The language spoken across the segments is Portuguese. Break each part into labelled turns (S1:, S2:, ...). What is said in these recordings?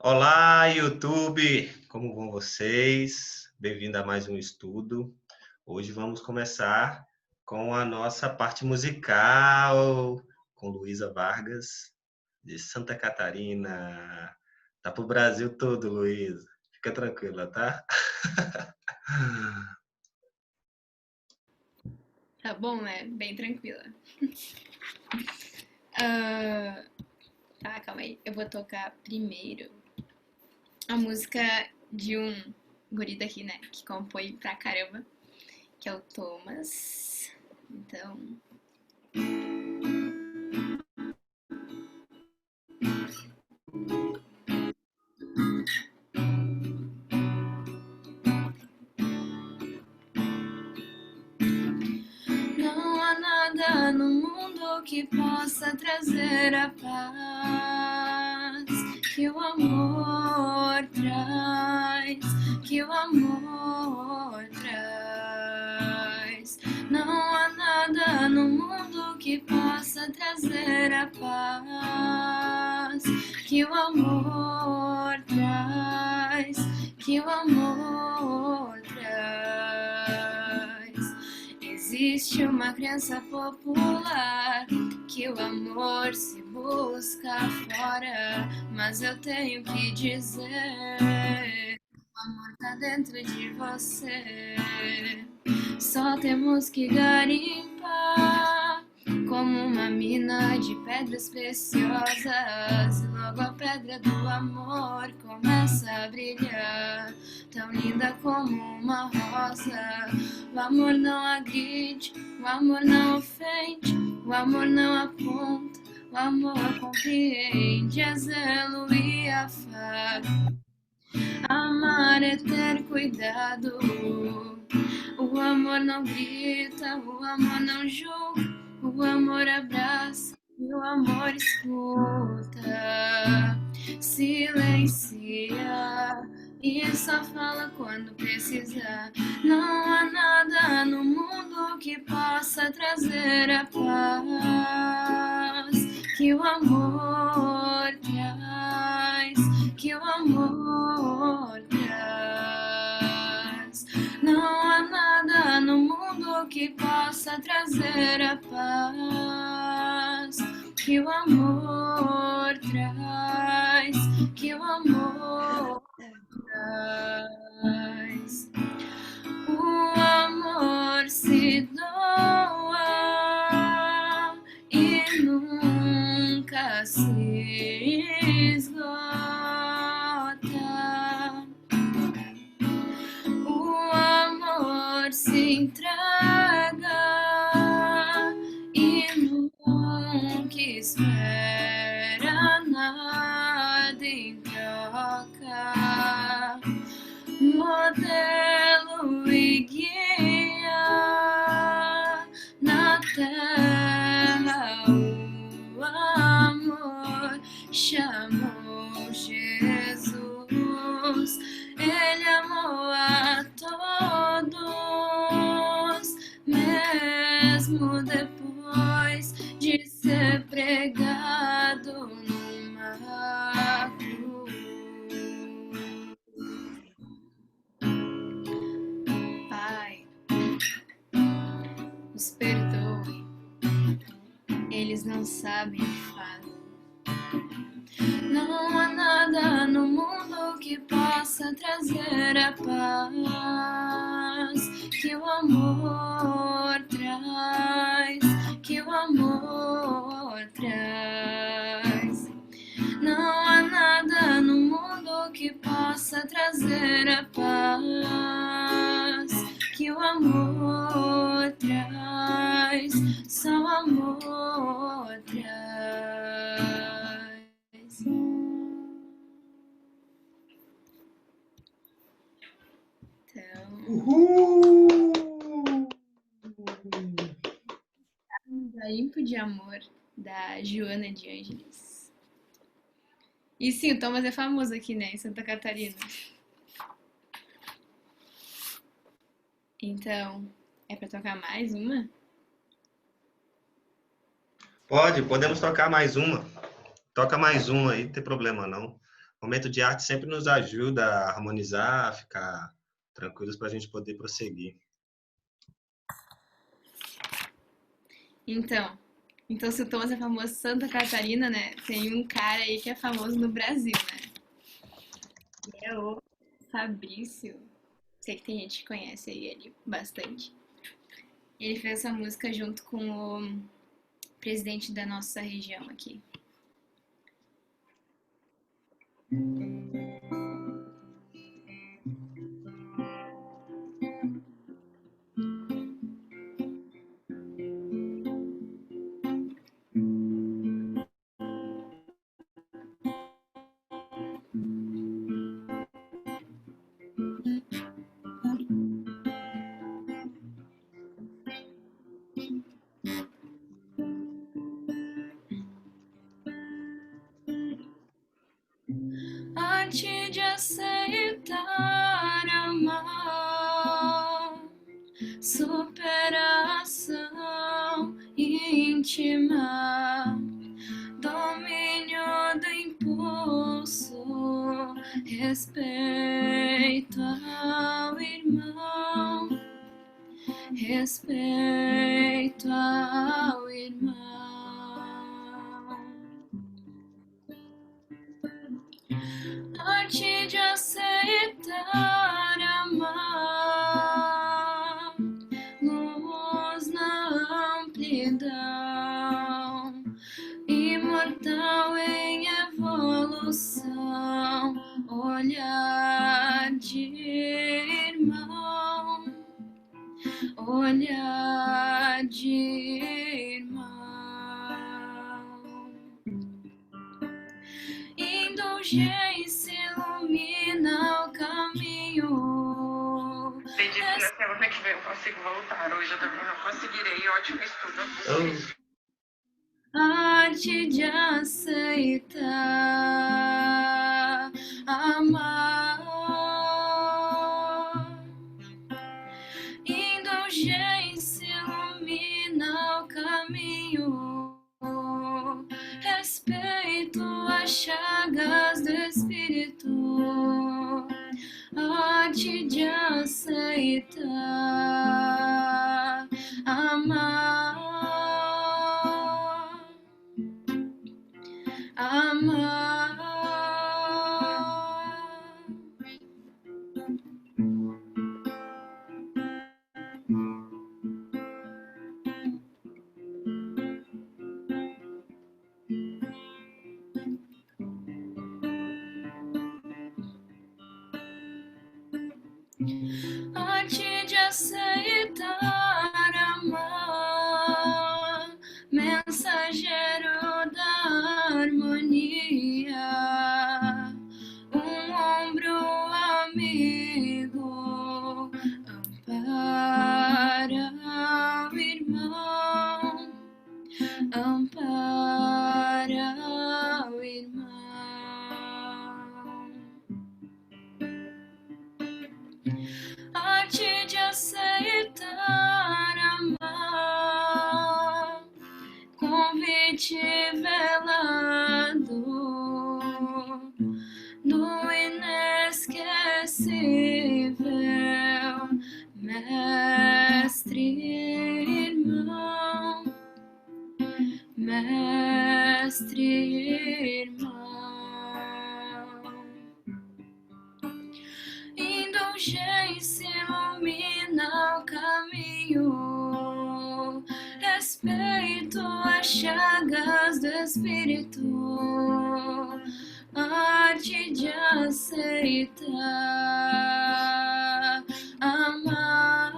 S1: Olá, YouTube! Como vão vocês? Bem-vindo a mais um estudo. Hoje vamos começar com a nossa parte musical com Luísa Vargas, de Santa Catarina. Tá pro Brasil todo, Luísa. Fica tranquila, tá?
S2: Tá bom, né? Bem tranquila. Ah, tá, calma aí. Eu vou tocar primeiro a música de um guri daqui, né? Que compõe pra caramba, que é o Thomas. Então. Não há nada no mundo que possa trazer a paz que o amor traz, que o amor traz. Não há nada no mundo que possa trazer a paz que o amor traz, que o amor traz. Existe uma crença popular que o amor se busca fora, mas eu tenho que dizer, o amor tá dentro de você. Só temos que garimpar como uma mina de pedras preciosas, e logo a pedra do amor começa a brilhar, tão linda como uma rosa. O amor não agride, o amor não ofende, o amor não aponta, o amor compreende, é zelo e afago. Amar é ter cuidado. O amor não grita, o amor não julga, o amor abraça e o amor escuta. Silencia e só fala quando precisar. Não há nada no mundo que possa trazer a paz que o amor traz, que o amor traz. Não há nada no mundo que possa trazer a paz que o amor traz, que o amor traz. O amor se doa e nunca se esgota. O amor se entrega e nunca espera nada em troca. Modelo e guia na terra, o amor chamou Jesus. Ele amou a todos, mesmo depois de ser pregado numa cruz. Pai, os perdoe, eles não sabem o que fazem. Não há nada no mundo que possa trazer a paz que o amor traz, que o amor traz. Não há nada no mundo que possa trazer a paz que o amor traz, só o amor traz. Então,
S1: Uhul!
S2: Garimpo de Amor, da Joana de Ângeles. E sim, o Thomas é famoso aqui, né, em Santa Catarina. Então, é pra tocar mais uma?
S1: Podemos tocar mais uma. Toca mais uma aí, não tem problema não. momento de arte sempre nos ajuda a harmonizar, a ficar tranquilos para a gente poder prosseguir.
S2: Então, se o Thomas é famoso em Santa Catarina, né? Tem um cara aí que é famoso no Brasil, né? Que é o Fabrício. Sei que tem gente que conhece ele bastante. Ele fez essa música junto com o presidente da nossa região aqui. Arte de aceitar amar, superação íntima, domínio do impulso, respeito ao irmão, respeito ao irmão. Arte de aceitar amar, luz na amplidão, imortal em evolução, olhar de irmão, olhar de irmão. Indulgência ilumina o caminho.
S3: Acredito que na semana que vem eu consigo voltar. Hoje eu também não conseguirei. Ótimo estudo.
S2: Arte de aceitar amar. Indulgência ilumina o caminho. Respeito as chagas do espírito. Arte de aceitar amar. Amar. Arte de aceitar amar, mensageiro da harmonia, um ombro amigo, ampara o irmão, ampara o irmão. Arte de aceitar amar, convite velado do inesquecível mestre irmão, mestre irmão. Indulgência ilumina o caminho, respeito as chagas do espírito, arte de aceitar amar.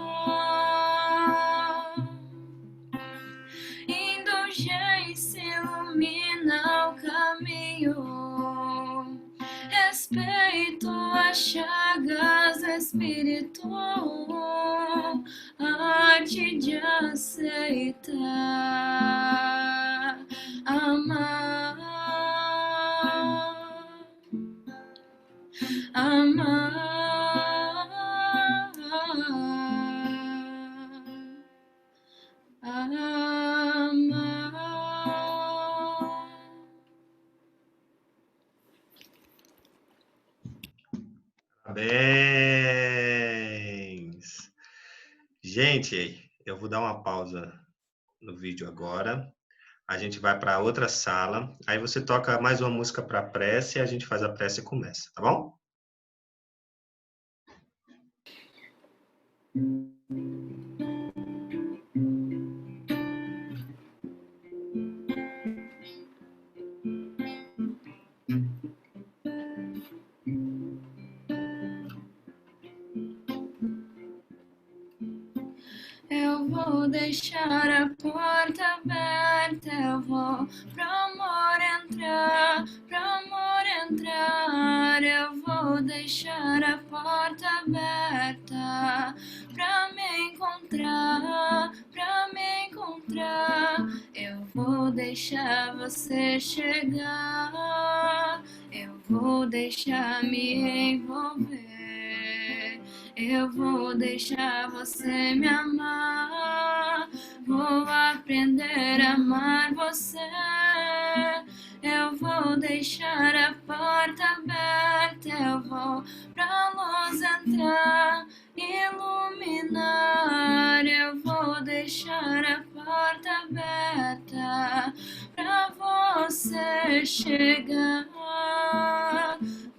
S2: Indulgência ilumina o caminho, respeito as chagas do espírito, arte de aceitar amar. Amar. Amar.
S1: Parabéns! Gente, eu vou dar uma pausa no vídeo agora. A gente vai para outra sala. Aí você toca mais uma música para prece, a gente faz a prece e começa, tá bom?
S2: Eu vou deixar a porta aberta, eu vou pro amor entrar, pro amor entrar. Eu vou deixar a porta aberta pra me encontrar, pra me encontrar. Eu vou deixar você chegar, eu vou deixar me envolver. Eu vou deixar você me amar, vou aprender a amar você. Eu vou deixar a porta aberta, eu vou pra luz entrar, iluminar. Eu vou deixar a porta aberta pra você chegar.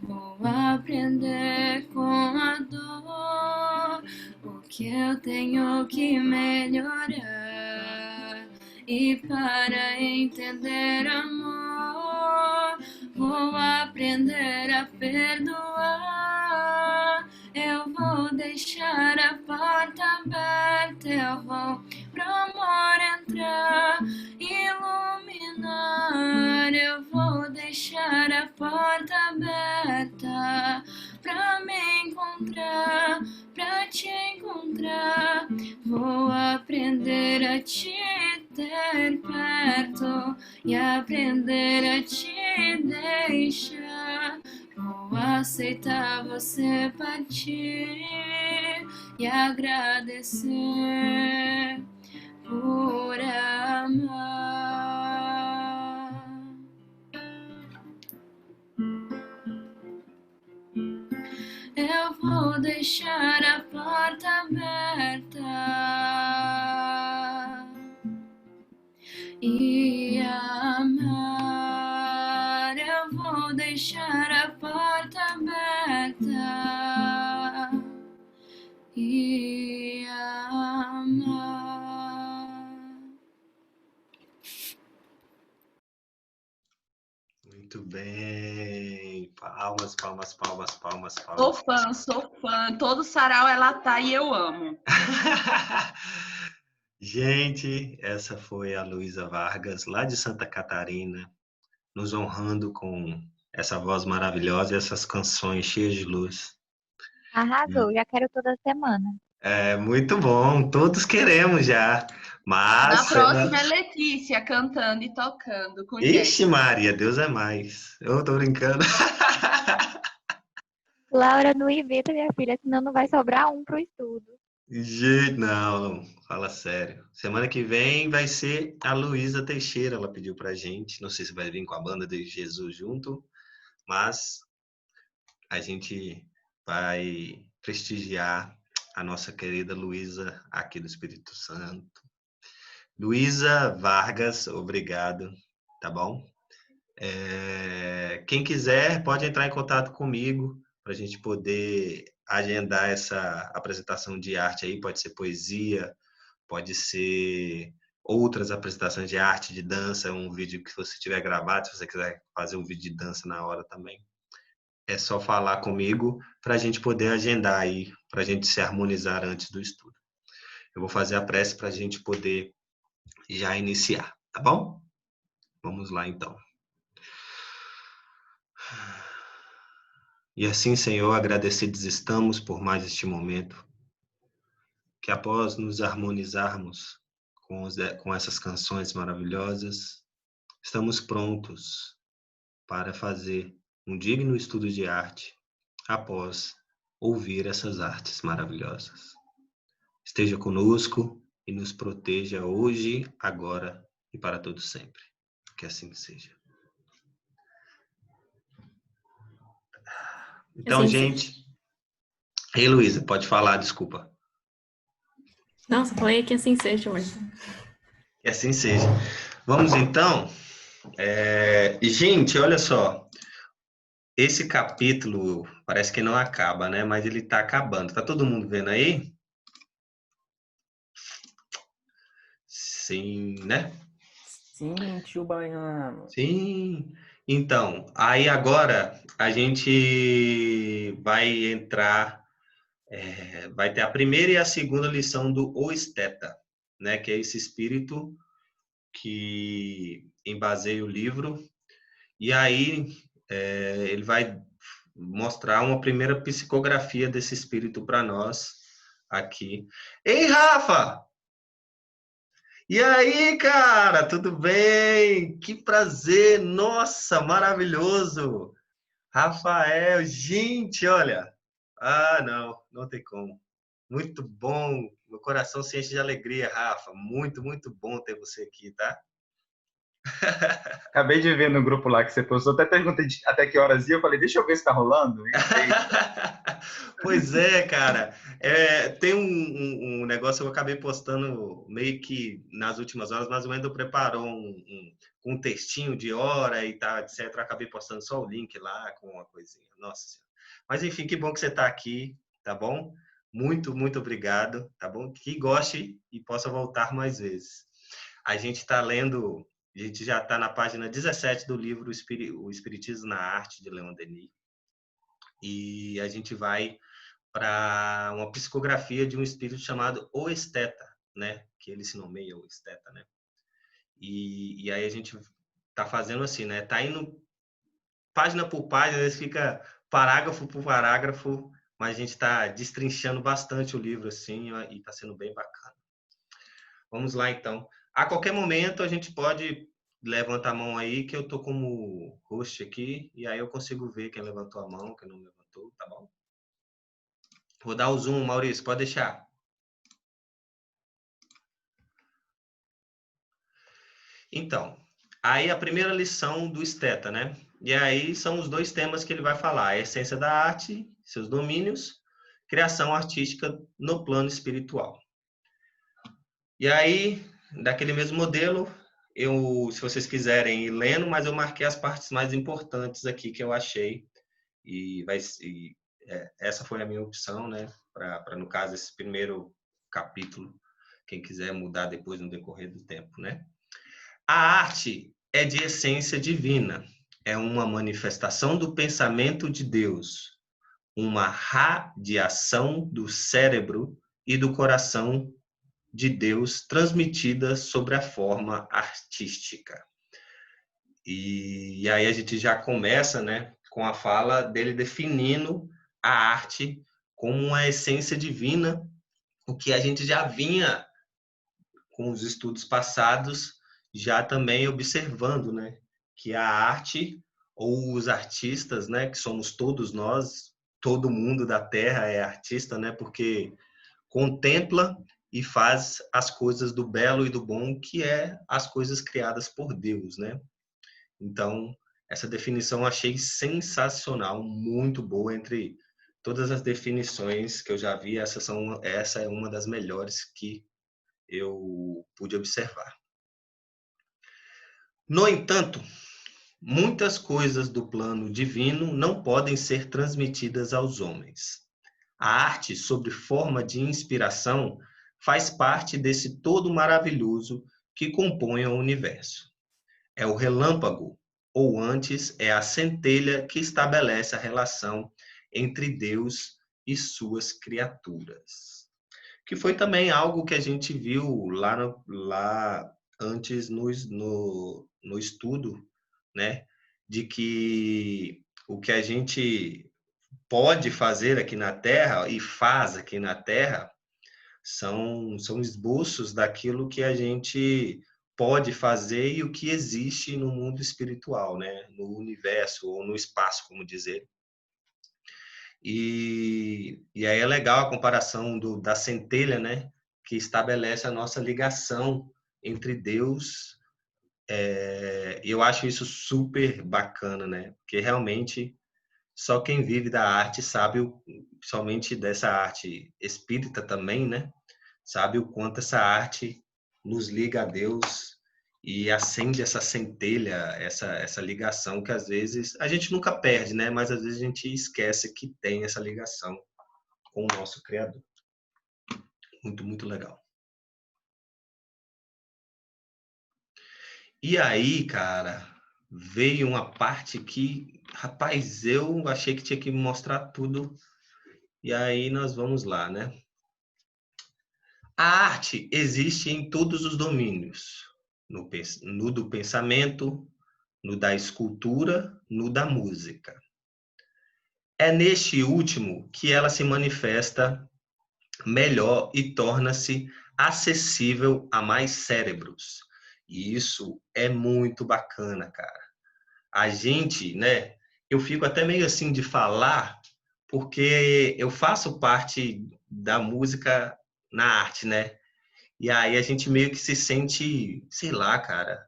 S2: Vou aprender com a dor o que eu tenho que melhorar. E para entender amor, vou aprender a perdoar. Eu vou deixar a porta aberta, eu vou pro amor entrar, iluminar. Eu vou deixar a porta aberta pra me encontrar, pra te encontrar. Vou aprender a te ter perto e aprender a te deixar. Vou aceitar você partir e agradecer por amar. Eu vou deixar a porta aberta e amar. Eu vou deixar a porta aberta e amar.
S1: Muito bem. Palmas, palmas, palmas, palmas,
S4: Sou
S1: palmas.
S4: fã. Todo sarau ela tá e eu amo.
S1: Gente, essa foi a Luísa Vargas, lá de Santa Catarina, nos honrando com essa voz maravilhosa e essas canções cheias de luz.
S5: Arrasou, já quero toda semana.
S1: É muito bom, todos queremos já.
S4: Na
S1: Mas,
S4: próxima é Letícia cantando e tocando com
S1: ixi,
S4: Jéssica.
S1: Maria, Deus é mais. Eu tô brincando.
S5: Laura, não inventa, minha filha, senão não vai sobrar um pro estudo.
S1: Gente, não, fala sério. Semana que vem vai ser a Luísa Teixeira, ela pediu pra gente. Não sei se vai vir com a banda de Jesus junto, mas a gente vai prestigiar a nossa querida Luísa aqui do Espírito Santo. Luísa Vargas, obrigado, tá bom? Quem quiser pode entrar em contato comigo para a gente poder agendar essa apresentação de arte aí. Pode ser poesia, pode ser outras apresentações de arte, de dança, um vídeo que você tiver gravado, se você quiser fazer um vídeo de dança na hora também. É só falar comigo para a gente poder agendar aí, para a gente se harmonizar antes do estudo. Eu vou fazer a prece para a gente poder já iniciar, tá bom? Vamos lá então. E assim, Senhor, agradecidos estamos por mais este momento, que após nos harmonizarmos com essas canções maravilhosas, estamos prontos para fazer um digno estudo de arte após ouvir essas artes maravilhosas. Esteja conosco e nos proteja hoje, agora e para todo sempre. Que assim seja. Então,
S2: Assim
S1: gente, Ei, Luísa, pode falar, desculpa.
S6: Não, só falei que assim seja, mas...
S1: Que assim seja. Vamos então. Gente, olha só. Esse capítulo parece que não acaba, né? Mas ele tá acabando. Tá todo mundo vendo aí? Sim, né?
S7: Sim, tio Baiano.
S1: Sim. Então, aí agora a gente vai entrar, vai ter a primeira e a segunda lição do O Esteta, né? Que é esse espírito que embaseia o livro. E aí ele vai mostrar uma primeira psicografia desse espírito para nós aqui. Ei, Rafa! E aí, cara, tudo bem? Que prazer! Nossa, maravilhoso! Rafael, gente, olha. Ah, não, não tem como. Muito bom. Meu coração se enche de alegria, Rafa. Muito, muito bom ter você aqui, tá?
S7: Acabei de ver no grupo lá que você postou, até perguntei até que horas ia, eu falei, deixa eu ver se tá rolando. Entrei.
S1: Pois é, cara. Tem um negócio que eu acabei postando meio que nas últimas horas, mas o Wendel preparou um textinho de hora e tal, etc. Eu acabei postando só o link lá com uma coisinha. Nossa Senhora. Mas enfim, que bom que você está aqui, tá bom? Muito, muito obrigado, tá bom? Que goste e possa voltar mais vezes. A gente está lendo, a gente já está na página 17 do livro O Espiritismo na Arte, de Leon Denis. E a gente vai para uma psicografia de um espírito chamado O Esteta, né? Que ele se nomeia O Esteta, né? E aí a gente tá fazendo assim, né? Tá indo página por página, às vezes fica parágrafo por parágrafo, mas a gente está destrinchando bastante o livro assim e está sendo bem bacana. Vamos lá então. A qualquer momento a gente pode levantar a mão aí, que eu tô como host aqui, e aí eu consigo ver quem levantou a mão, quem não levantou, tá bom? Vou dar o zoom, Maurício, pode deixar. Então, aí a primeira lição do Esteta, né? E aí são os dois temas que ele vai falar: a essência da arte, seus domínios, criação artística no plano espiritual. E aí, daquele mesmo modelo, se vocês quiserem ir lendo, mas eu marquei as partes mais importantes aqui que eu achei. Essa foi a minha opção, né? Para, no caso, esse primeiro capítulo, quem quiser mudar depois no decorrer do tempo, né? A arte é de essência divina, é uma manifestação do pensamento de Deus, uma radiação do cérebro e do coração de Deus transmitida sobre a forma artística. E aí a gente já começa, né, com a fala dele definindo a arte como uma essência divina, o que a gente já vinha com os estudos passados já também observando, né, que a arte ou os artistas, né, que somos todos nós, todo mundo da Terra é artista, né, porque contempla e faz as coisas do belo e do bom, que é as coisas criadas por Deus, né? Então, essa definição eu achei sensacional, muito boa entre todas as definições que eu já vi, essa é uma das melhores que eu pude observar. No entanto, muitas coisas do plano divino não podem ser transmitidas aos homens. A arte, sob forma de inspiração, faz parte desse todo maravilhoso que compõe o universo. É o relâmpago, ou antes, é a centelha que estabelece a relação entre Deus e suas criaturas. Que foi também algo que a gente viu lá antes no estudo, né? De que o que a gente pode fazer aqui na Terra e faz aqui na Terra são esboços daquilo que a gente pode fazer e o que existe no mundo espiritual, né? No universo ou no espaço, como dizer. E aí é legal a comparação da centelha, né? Que estabelece a nossa ligação entre Deus. Eu acho isso super bacana, né? Porque realmente Só quem vive da arte sabe, somente dessa arte espírita também, né? Sabe o quanto essa arte nos liga a Deus e acende essa centelha, essa ligação que às vezes a gente nunca perde, né? Mas às vezes a gente esquece que tem essa ligação com o nosso Criador. Muito, muito legal. E aí, cara, veio uma parte que, rapaz, eu achei que tinha que mostrar tudo. E aí nós vamos lá, né? A arte existe em todos os domínios, no do pensamento, no da escultura, no da música. É neste último que ela se manifesta melhor e torna-se acessível a mais cérebros. E isso é muito bacana, cara. A gente, né? Eu fico até meio assim de falar, porque eu faço parte da música na arte, né? E aí a gente meio que se sente, sei lá, cara.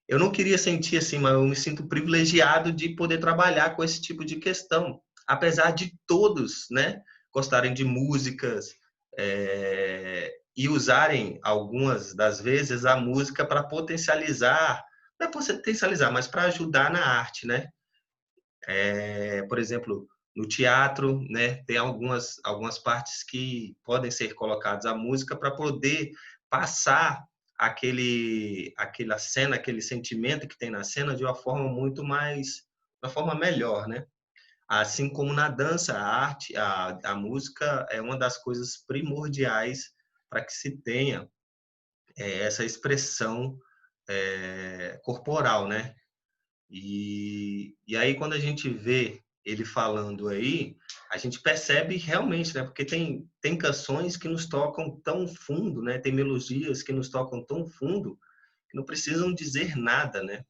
S1: Eu não queria sentir assim, mas eu me sinto privilegiado de poder trabalhar com esse tipo de questão. Apesar de todos, né, gostarem de músicas e usarem algumas das vezes a música para potencializar, não é potencializar, mas para ajudar na arte, né? Por exemplo, no teatro, né, tem algumas partes que podem ser colocadas a música para poder passar aquela cena, aquele sentimento que tem na cena de uma forma muito mais, uma forma melhor, né? Assim como na dança, a arte, a música é uma das coisas primordiais para que se tenha essa expressão corporal, né? E aí, quando a gente vê ele falando aí, a gente percebe realmente, né? Porque tem canções que nos tocam tão fundo, né? Tem melodias que nos tocam tão fundo que não precisam dizer nada, né?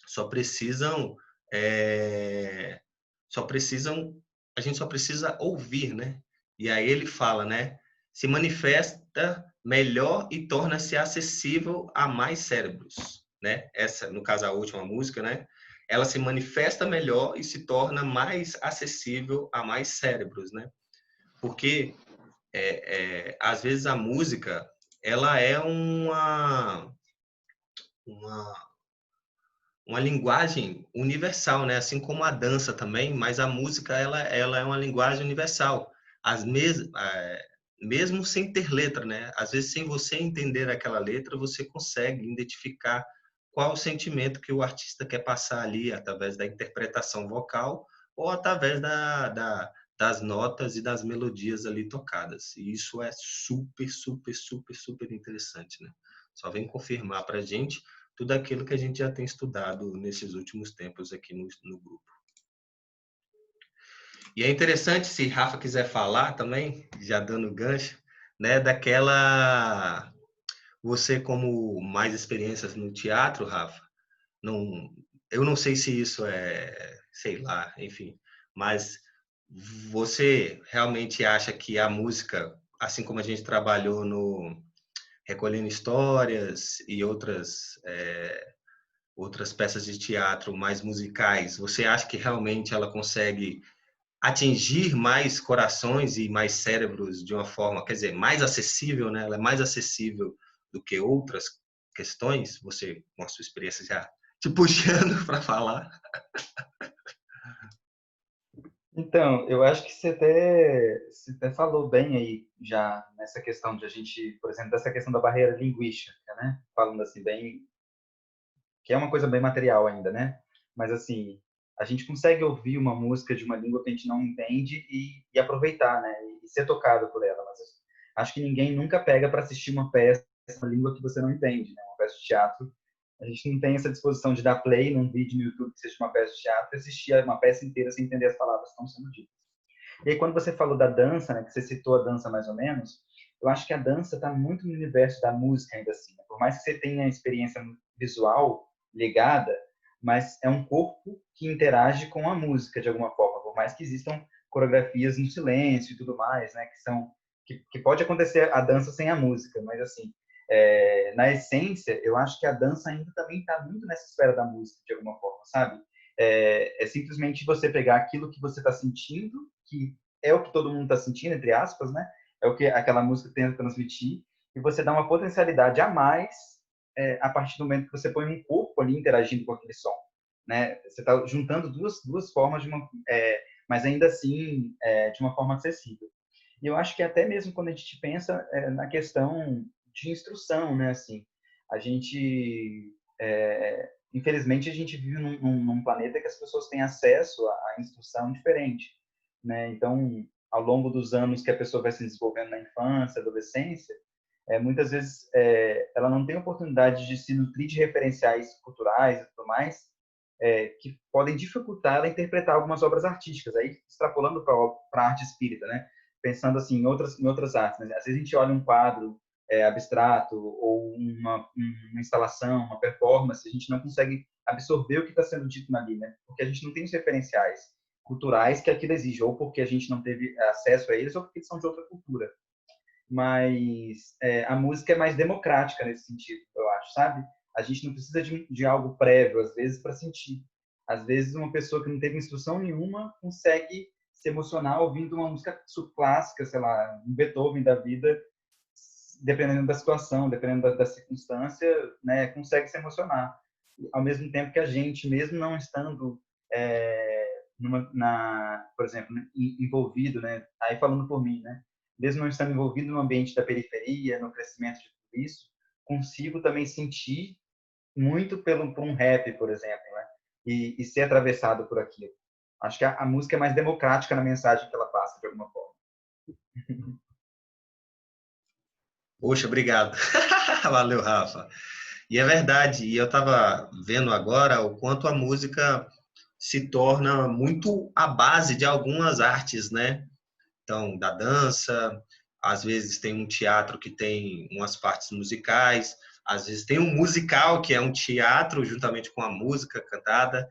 S1: Só precisam, é, só precisam, a gente só precisa ouvir, né? E aí ele fala, né? Se manifesta melhor e torna-se acessível a mais cérebros, né? Essa, no caso, a última música, né? Ela se manifesta melhor e se torna mais acessível a mais cérebros, né? Porque às vezes a música ela é uma uma linguagem universal, né? Assim como a dança também, mas a música ela é uma linguagem universal. Mesmo sem ter letra, né? Às vezes, sem você entender aquela letra, você consegue identificar qual o sentimento que o artista quer passar ali através da interpretação vocal ou através das notas e das melodias ali tocadas. E isso é super, super, super, super interessante, né? Só vem confirmar para a gente tudo aquilo que a gente já tem estudado nesses últimos tempos aqui no grupo. E é interessante, se Rafa quiser falar também, já dando gancho, né, daquela... Você, como mais experiências no teatro, Rafa, não, eu não sei se isso sei lá, enfim, mas você realmente acha que a música, assim como a gente trabalhou no Recolhendo Histórias e outras peças de teatro mais musicais, você acha que realmente ela consegue atingir mais corações e mais cérebros de uma forma, quer dizer, mais acessível, né? Ela é mais acessível do que outras questões? Você, com a sua experiência, já te puxando para falar.
S7: Então, eu acho que você até falou bem aí já nessa questão de a gente, por exemplo, dessa questão da barreira linguística, né? Falando assim bem, que é uma coisa bem material ainda, né? Mas assim, a gente consegue ouvir uma música de uma língua que a gente não entende e aproveitar, né? E ser tocado por ela. Mas acho que ninguém nunca pega para assistir uma peça uma língua que você não entende, né? Uma peça de teatro. A gente não tem essa disposição de dar play num vídeo no YouTube que seja uma peça de teatro e assistir uma peça inteira sem entender as palavras que estão sendo ditas. E aí, quando você falou da dança, né, que você citou a dança mais ou menos, eu acho que a dança está muito no universo da música ainda assim. Né? Por mais que você tenha a experiência visual ligada, mas é um corpo que interage com a música de alguma forma, por mais que existam coreografias no silêncio e tudo mais, né, que pode acontecer a dança sem a música, mas assim, na essência, eu acho que a dança ainda também está muito nessa esfera da música de alguma forma, sabe? É simplesmente você pegar aquilo que você está sentindo, que é o que todo mundo está sentindo, entre aspas, né? É o que aquela música tenta transmitir, e você dá uma potencialidade a mais a partir do momento que você põe um corpo ali interagindo com aquele som, né? Você está juntando duas formas mas ainda assim de uma forma acessível. E eu acho que até mesmo quando a gente pensa na questão de instrução, né? Assim, a gente infelizmente a gente vive num planeta que as pessoas têm acesso à instrução diferente, né? Então, ao longo dos anos que a pessoa vai se desenvolvendo na infância, adolescência, muitas vezes ela não tem oportunidade de se nutrir de referenciais culturais e tudo mais, que podem dificultar ela interpretar algumas obras artísticas, aí extrapolando para a arte espírita, né? Pensando assim em outras artes, né? Às vezes a gente olha um quadro abstrato ou uma instalação, uma performance, a gente não consegue absorver o que está sendo dito ali, né? Porque a gente não tem os referenciais culturais que aquilo exige, ou porque a gente não teve acesso a eles, ou porque eles são de outra cultura. Mas a música é mais democrática nesse sentido, eu acho, sabe? A gente não precisa de algo prévio, às vezes, para sentir. Às vezes, uma pessoa que não teve instrução nenhuma consegue se emocionar ouvindo uma música clássica, sei lá, um Beethoven da vida, dependendo da situação, dependendo da circunstância, né, consegue se emocionar. Ao mesmo tempo que a gente, mesmo não estando, por exemplo, envolvido, né, aí falando por mim, né, mesmo não estando envolvido no ambiente da periferia, no crescimento de tudo isso, consigo também sentir muito por um rap, por exemplo, né, e ser atravessado por aquilo. Acho que a música é mais democrática na mensagem que ela passa, de alguma forma.
S1: Poxa, obrigado. Valeu, Rafa. E é verdade, e eu estava vendo agora o quanto a música se torna muito a base de algumas artes, né? Então, da dança, às vezes tem um teatro que tem umas partes musicais, às vezes tem um musical que é um teatro juntamente com a música cantada,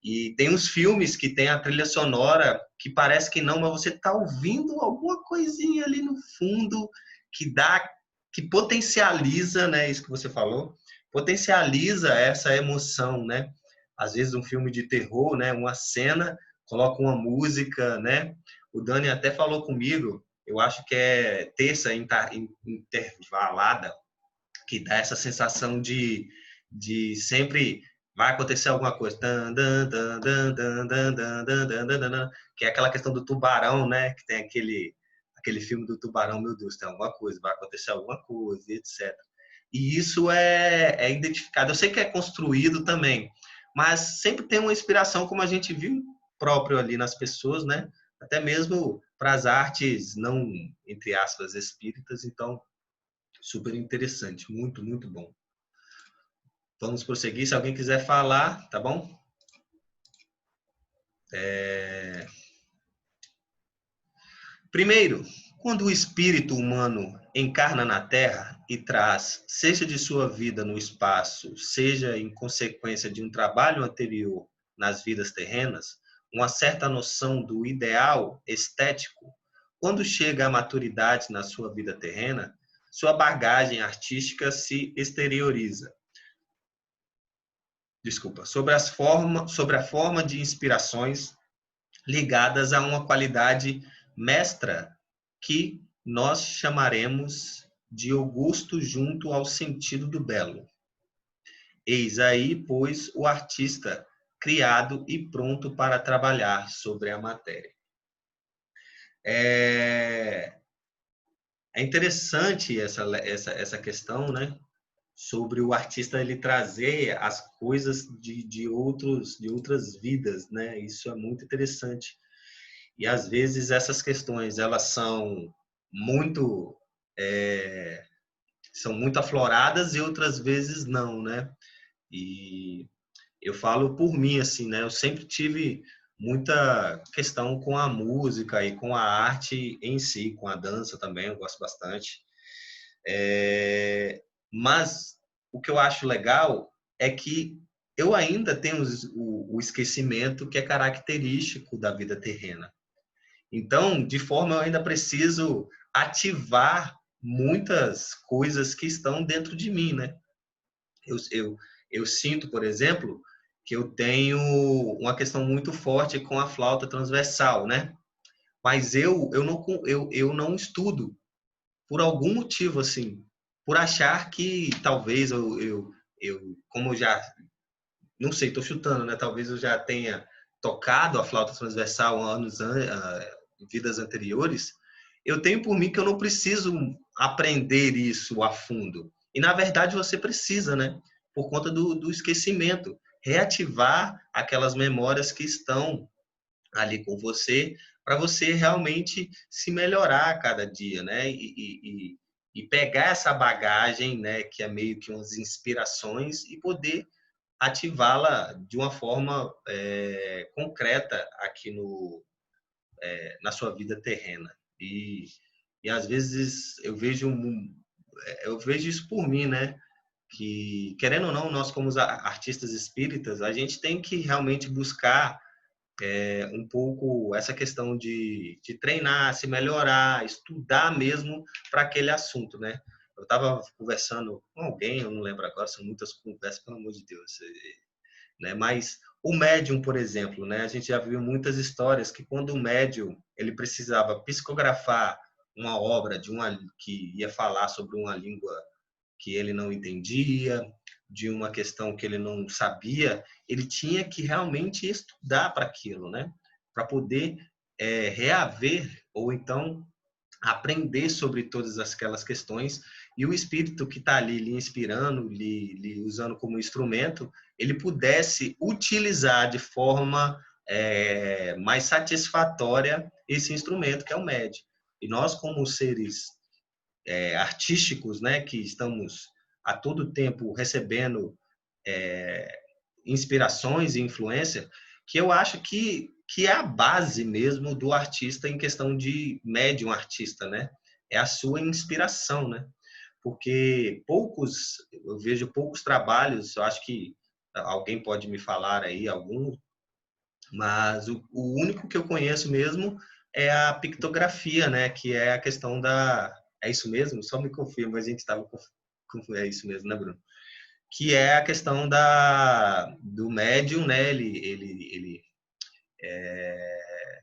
S1: e tem uns filmes que tem a trilha sonora que parece que não, mas você está ouvindo alguma coisinha ali no fundo que potencializa, né, isso que você falou, potencializa essa emoção, né? Às vezes um filme de terror, né, uma cena, coloca uma música, né? O Dani até falou comigo, eu acho que é terça intervalada, que dá essa sensação de sempre vai acontecer alguma coisa. Que é aquela questão do tubarão, né? Que tem aquele filme do tubarão, meu Deus, tem alguma coisa, vai acontecer alguma coisa, etc. E isso é identificado. Eu sei que é construído também, mas sempre tem uma inspiração, como a gente viu próprio ali nas pessoas, né? Até mesmo para as artes não, entre aspas, espíritas. Então, super interessante, muito, muito bom. Vamos prosseguir, se alguém quiser falar, tá bom? Primeiro, quando o espírito humano encarna na Terra e traz, seja de sua vida no espaço, seja em consequência de um trabalho anterior nas vidas terrenas, uma certa noção do ideal estético, quando chega à maturidade na sua vida terrena, sua bagagem artística se exterioriza. Sobre a forma de inspirações ligadas a uma qualidade mestra que nós chamaremos de o gosto junto ao sentido do belo. Eis aí, pois, o artista criado e pronto para trabalhar sobre a matéria. É interessante essa questão, né? Sobre o artista ele trazer as coisas de outras vidas, né? Isso é muito interessante. E às vezes essas questões elas são muito afloradas e outras vezes não, né? E eu falo por mim assim, né? Eu sempre tive muita questão com a música e com a arte em si, com a dança também, eu gosto bastante. Mas o que eu acho legal é que eu ainda tenho o esquecimento que é característico da vida terrena. Então, de forma eu ainda preciso ativar muitas coisas que estão dentro de mim, né? Eu sinto, por exemplo, que eu tenho uma questão muito forte com a flauta transversal, né? Mas eu não estudo por algum motivo, assim, por achar que talvez como eu já, não sei, estou chutando, né? Talvez eu já tenha tocado a flauta transversal em vidas anteriores. Eu tenho por mim que eu não preciso aprender isso a fundo. E, na verdade, você precisa, né? Por conta do esquecimento. Reativar aquelas memórias que estão ali com você, para você realmente se melhorar a cada dia, né? E pegar essa bagagem, né, que é meio que umas inspirações, e poder ativá-la de uma forma concreta aqui na sua vida terrena. E às vezes eu vejo isso por mim, né? Que, querendo ou não, nós como artistas espíritas, a gente tem que realmente buscar um pouco essa questão de treinar, se melhorar, estudar mesmo para aquele assunto, né? Eu estava conversando com alguém, eu não lembro agora, são muitas conversas, pelo amor de Deus, né? Mas o médium, por exemplo, né? A gente já viu muitas histórias que quando o médium ele precisava psicografar uma obra que ia falar sobre uma língua que ele não entendia, de uma questão que ele não sabia, ele tinha que realmente estudar para aquilo, né? Para poder reaver ou então aprender sobre todas aquelas questões, e o espírito que está ali lhe inspirando, lhe usando como instrumento, ele pudesse utilizar de forma mais satisfatória esse instrumento que é o médium. E nós, como seres artísticos, né, que estamos a todo tempo recebendo inspirações e influência, que eu acho que é a base mesmo do artista em questão de médium artista, né? É a sua inspiração, né? Porque eu vejo poucos trabalhos, eu acho que alguém pode me falar aí algum, mas o único que eu conheço mesmo é a pictografia, né? Que é a questão da... É isso mesmo? Só me confirma, a gente estava... É isso mesmo, né, Bruno? Que é a questão do médium, né? Ele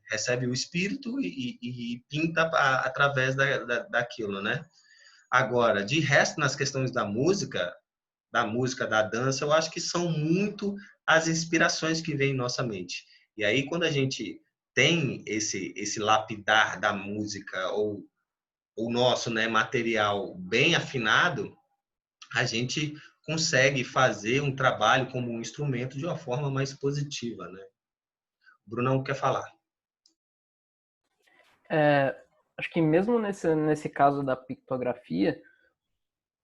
S1: recebe o espírito e pinta através daquilo, né? Agora, de resto, nas questões da dança, eu acho que são muito as inspirações que vêm em nossa mente. E aí, quando a gente tem esse lapidar da música ou o nosso, né, material bem afinado, a gente consegue fazer um trabalho como um instrumento de uma forma mais positiva, né? O Brunão quer falar.
S8: Acho que mesmo nesse caso da pictografia,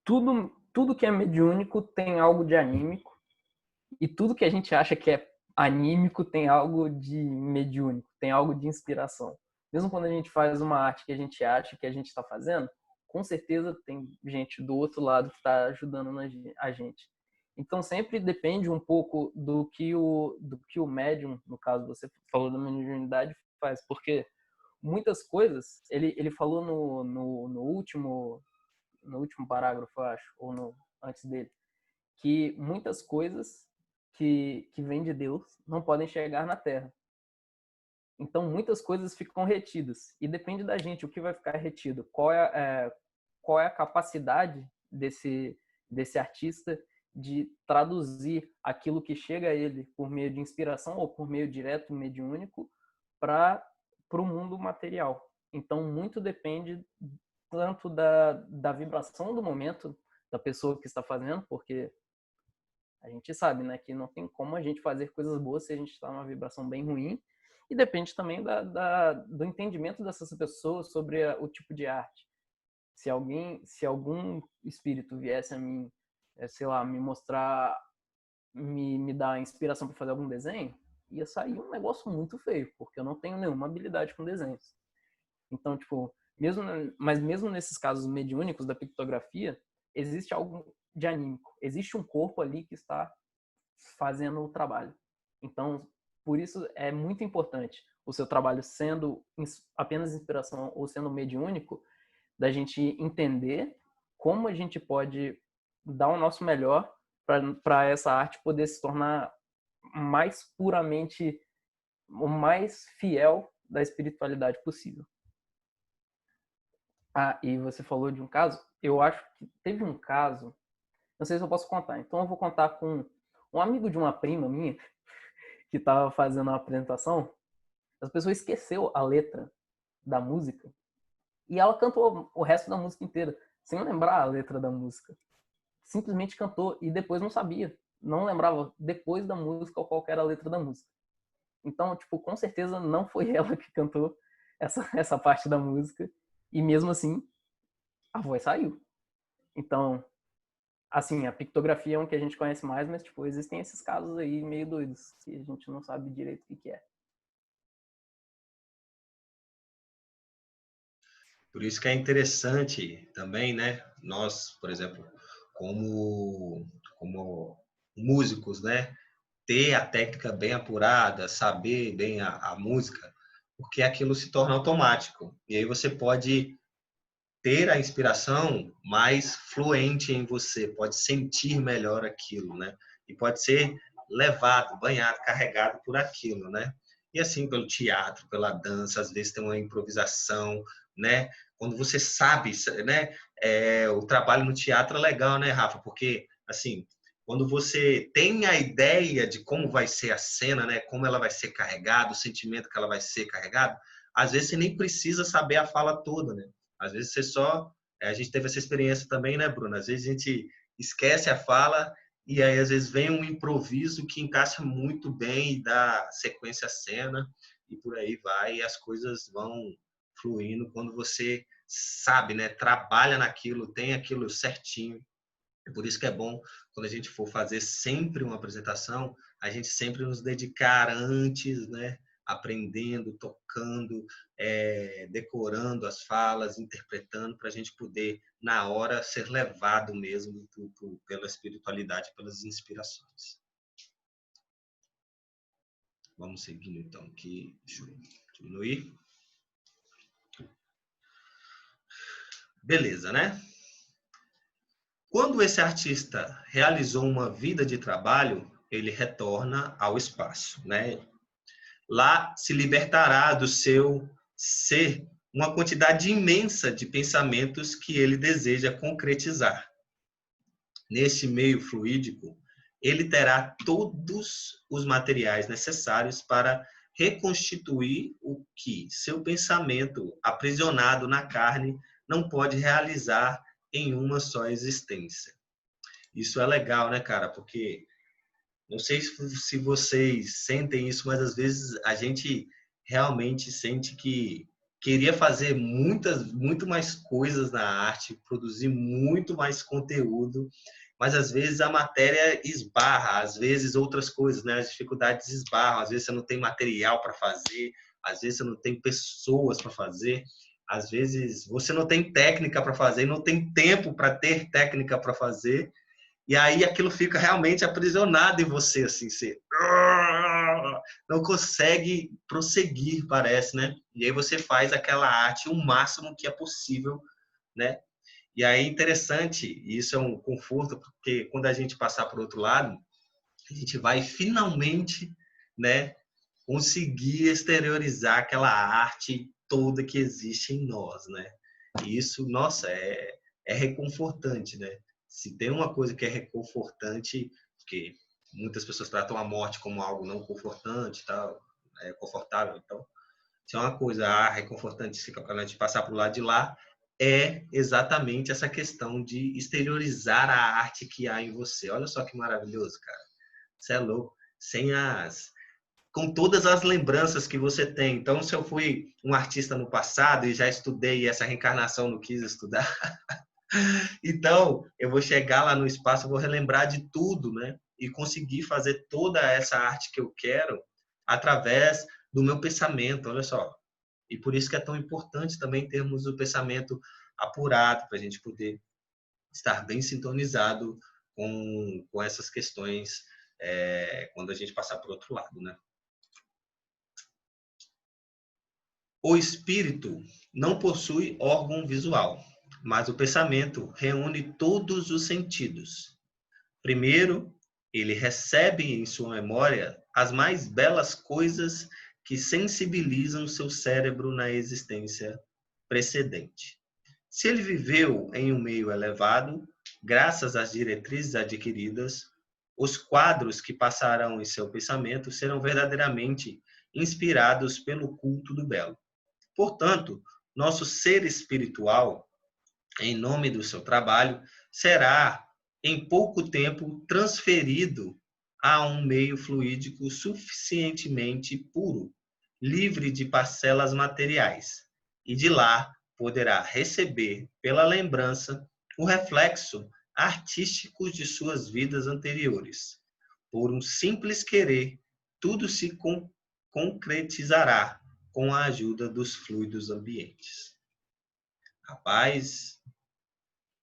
S8: tudo que é mediúnico tem algo de anímico, e tudo que a gente acha que é anímico tem algo de mediúnico, tem algo de inspiração. Mesmo quando a gente faz uma arte que a gente acha que a gente está fazendo, com certeza tem gente do outro lado que está ajudando a gente. Então sempre depende um pouco do que o médium, no caso você falou da mediunidade, faz, porque muitas coisas, ele falou no último parágrafo, eu acho, ou antes dele, que muitas coisas que vêm de Deus não podem chegar na Terra. Então, muitas coisas ficam retidas. E depende da gente o que vai ficar retido. Qual é a capacidade desse artista de traduzir aquilo que chega a ele por meio de inspiração ou por meio direto, mediúnico, para o mundo material. Então, muito depende tanto da vibração do momento da pessoa que está fazendo, porque a gente sabe, né, que não tem como a gente fazer coisas boas se a gente está numa vibração bem ruim, e depende também do entendimento dessas pessoas sobre o tipo de arte. Se algum espírito viesse a mim, sei lá, me mostrar, me dar inspiração para fazer algum desenho, ia sair um negócio muito feio, porque eu não tenho nenhuma habilidade com desenhos. Então, tipo, mesmo nesses casos mediúnicos da pictografia, existe algo de anímico. Existe um corpo ali que está fazendo o trabalho. Então, por isso é muito importante o seu trabalho sendo apenas inspiração ou sendo mediúnico, da gente entender como a gente pode dar o nosso melhor para essa arte poder se tornar mais puramente, o mais fiel da espiritualidade possível. Ah, e você falou de um caso, eu acho que teve um caso, não sei se eu posso contar, então eu vou contar com um amigo de uma prima minha, que estava fazendo uma apresentação, as pessoas esqueceu a letra da música, e ela cantou o resto da música inteira, sem lembrar a letra da música. Simplesmente cantou, e depois não sabia, não lembrava depois da música qual era a letra da música. Então, tipo, com certeza não foi ela que cantou essa parte da música, e mesmo assim, a voz saiu. Então, assim, a pictografia é um que a gente conhece mais, mas, tipo, existem esses casos aí meio doidos, que a gente não sabe direito o que é.
S1: Por isso que é interessante também, né? Nós, por exemplo, como músicos, né? Ter a técnica bem apurada, saber bem a música, porque aquilo se torna automático. E aí você pode ter a inspiração mais fluente em você, pode sentir melhor aquilo, né? E pode ser levado, banhado, carregado por aquilo, né? E assim, pelo teatro, pela dança, às vezes tem uma improvisação, né? Quando você sabe, né? O trabalho no teatro é legal, né, Rafa? Porque, assim, quando você tem a ideia de como vai ser a cena, né? Como ela vai ser carregada, o sentimento que ela vai ser carregado, às vezes você nem precisa saber a fala toda, né? Às vezes você só... A gente teve essa experiência também, né, Bruno? Às vezes a gente esquece a fala e aí às vezes vem um improviso que encaixa muito bem e dá sequência à cena e por aí vai e as coisas vão fluindo quando você sabe, né? Trabalha naquilo, tem aquilo certinho. É por isso que é bom, quando a gente for fazer sempre uma apresentação, a gente sempre nos dedicar antes, né? Aprendendo, tocando, decorando as falas, interpretando, para a gente poder, na hora, ser levado mesmo pela espiritualidade, pelas inspirações. Vamos seguindo, então, aqui. Deixa eu diminuir. Beleza, né? Quando esse artista realizou uma vida de trabalho, ele retorna ao espaço, né? Lá se libertará do seu ser uma quantidade imensa de pensamentos que ele deseja concretizar. Nesse meio fluídico, ele terá todos os materiais necessários para reconstituir o que seu pensamento, aprisionado na carne, não pode realizar em uma só existência. Isso é legal, né, cara? Porque não sei se vocês sentem isso, mas às vezes a gente realmente sente que queria fazer muito mais coisas na arte, produzir muito mais conteúdo, mas às vezes a matéria esbarra, às vezes outras coisas, né? As dificuldades esbarram, às vezes você não tem material para fazer, às vezes você não tem pessoas para fazer, às vezes você não tem técnica para fazer, não tem tempo para ter técnica para fazer. E aí aquilo fica realmente aprisionado em você, assim, você não consegue prosseguir, parece, né? E aí você faz aquela arte o máximo que é possível, né? E aí interessante, e isso é um conforto, porque quando a gente passar por outro lado, a gente vai finalmente, né, conseguir exteriorizar aquela arte toda que existe em nós, né? E isso, nossa, é reconfortante, né? Se tem uma coisa que é reconfortante, porque muitas pessoas tratam a morte como algo não confortante, tal, confortável, então, se é uma coisa reconfortante, fica para a gente passar para o lado de lá, é exatamente essa questão de exteriorizar a arte que há em você. Olha só que maravilhoso, cara. Você é louco. Com todas as lembranças que você tem. Então, se eu fui um artista no passado e já estudei e essa reencarnação não quis estudar, então eu vou chegar lá no espaço, eu vou relembrar de tudo, né? E conseguir fazer toda essa arte que eu quero através do meu pensamento, olha só. E por isso que é tão importante também termos o pensamento apurado, para a gente poder estar bem sintonizado com essas questões quando a gente passar por outro lado, né? O espírito não possui órgão visual, mas o pensamento reúne todos os sentidos. Primeiro, ele recebe em sua memória as mais belas coisas que sensibilizam seu cérebro na existência precedente. Se ele viveu em um meio elevado, graças às diretrizes adquiridas, os quadros que passarão em seu pensamento serão verdadeiramente inspirados pelo culto do belo. Portanto, nosso ser espiritual, em nome do seu trabalho, será, em pouco tempo, transferido a um meio fluídico suficientemente puro, livre de parcelas materiais, e de lá poderá receber, pela lembrança, o reflexo artístico de suas vidas anteriores. Por um simples querer, tudo se concretizará com a ajuda dos fluidos ambientes. Rapaz,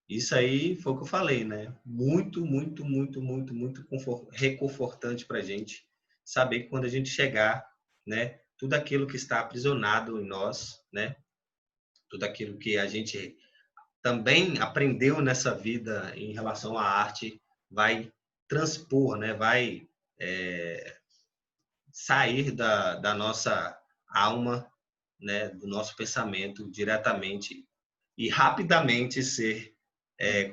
S1: isso aí foi o que eu falei, né? Muito, muito, muito, muito, muito reconfortante para a gente saber que quando a gente chegar, né, tudo aquilo que está aprisionado em nós, né, tudo aquilo que a gente também aprendeu nessa vida em relação à arte, vai transpor, né, vai sair da nossa alma, né, do nosso pensamento diretamente e rapidamente ser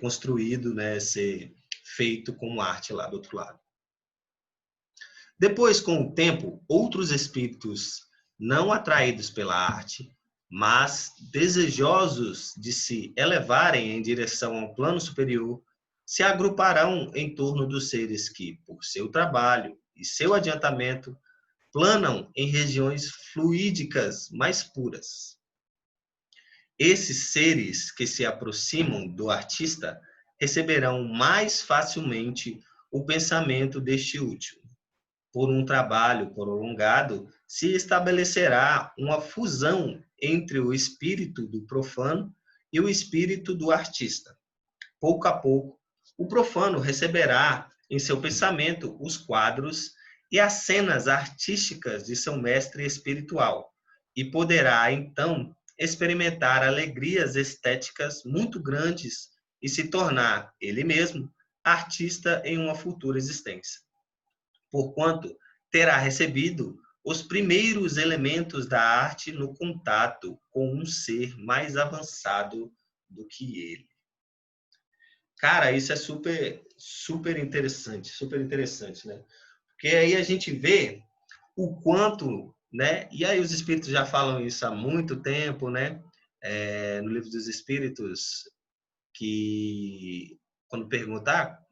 S1: construído, né, ser feito como arte lá do outro lado. Depois, com o tempo, outros espíritos não atraídos pela arte, mas desejosos de se elevarem em direção a um plano superior, se agruparão em torno dos seres que, por seu trabalho e seu adiantamento, planam em regiões fluídicas mais puras. Esses seres que se aproximam do artista receberão mais facilmente o pensamento deste último. Por um trabalho prolongado, se estabelecerá uma fusão entre o espírito do profano e o espírito do artista. Pouco a pouco, o profano receberá em seu pensamento os quadros e as cenas artísticas de seu mestre espiritual e poderá, então, experimentar alegrias estéticas muito grandes e se tornar, ele mesmo, artista em uma futura existência. Porquanto terá recebido os primeiros elementos da arte no contato com um ser mais avançado do que ele. Cara, isso é super interessante, né? Porque aí a gente vê o quanto, né? E aí os espíritos já falam isso há muito tempo, né? No Livro dos Espíritos, que quando perguntar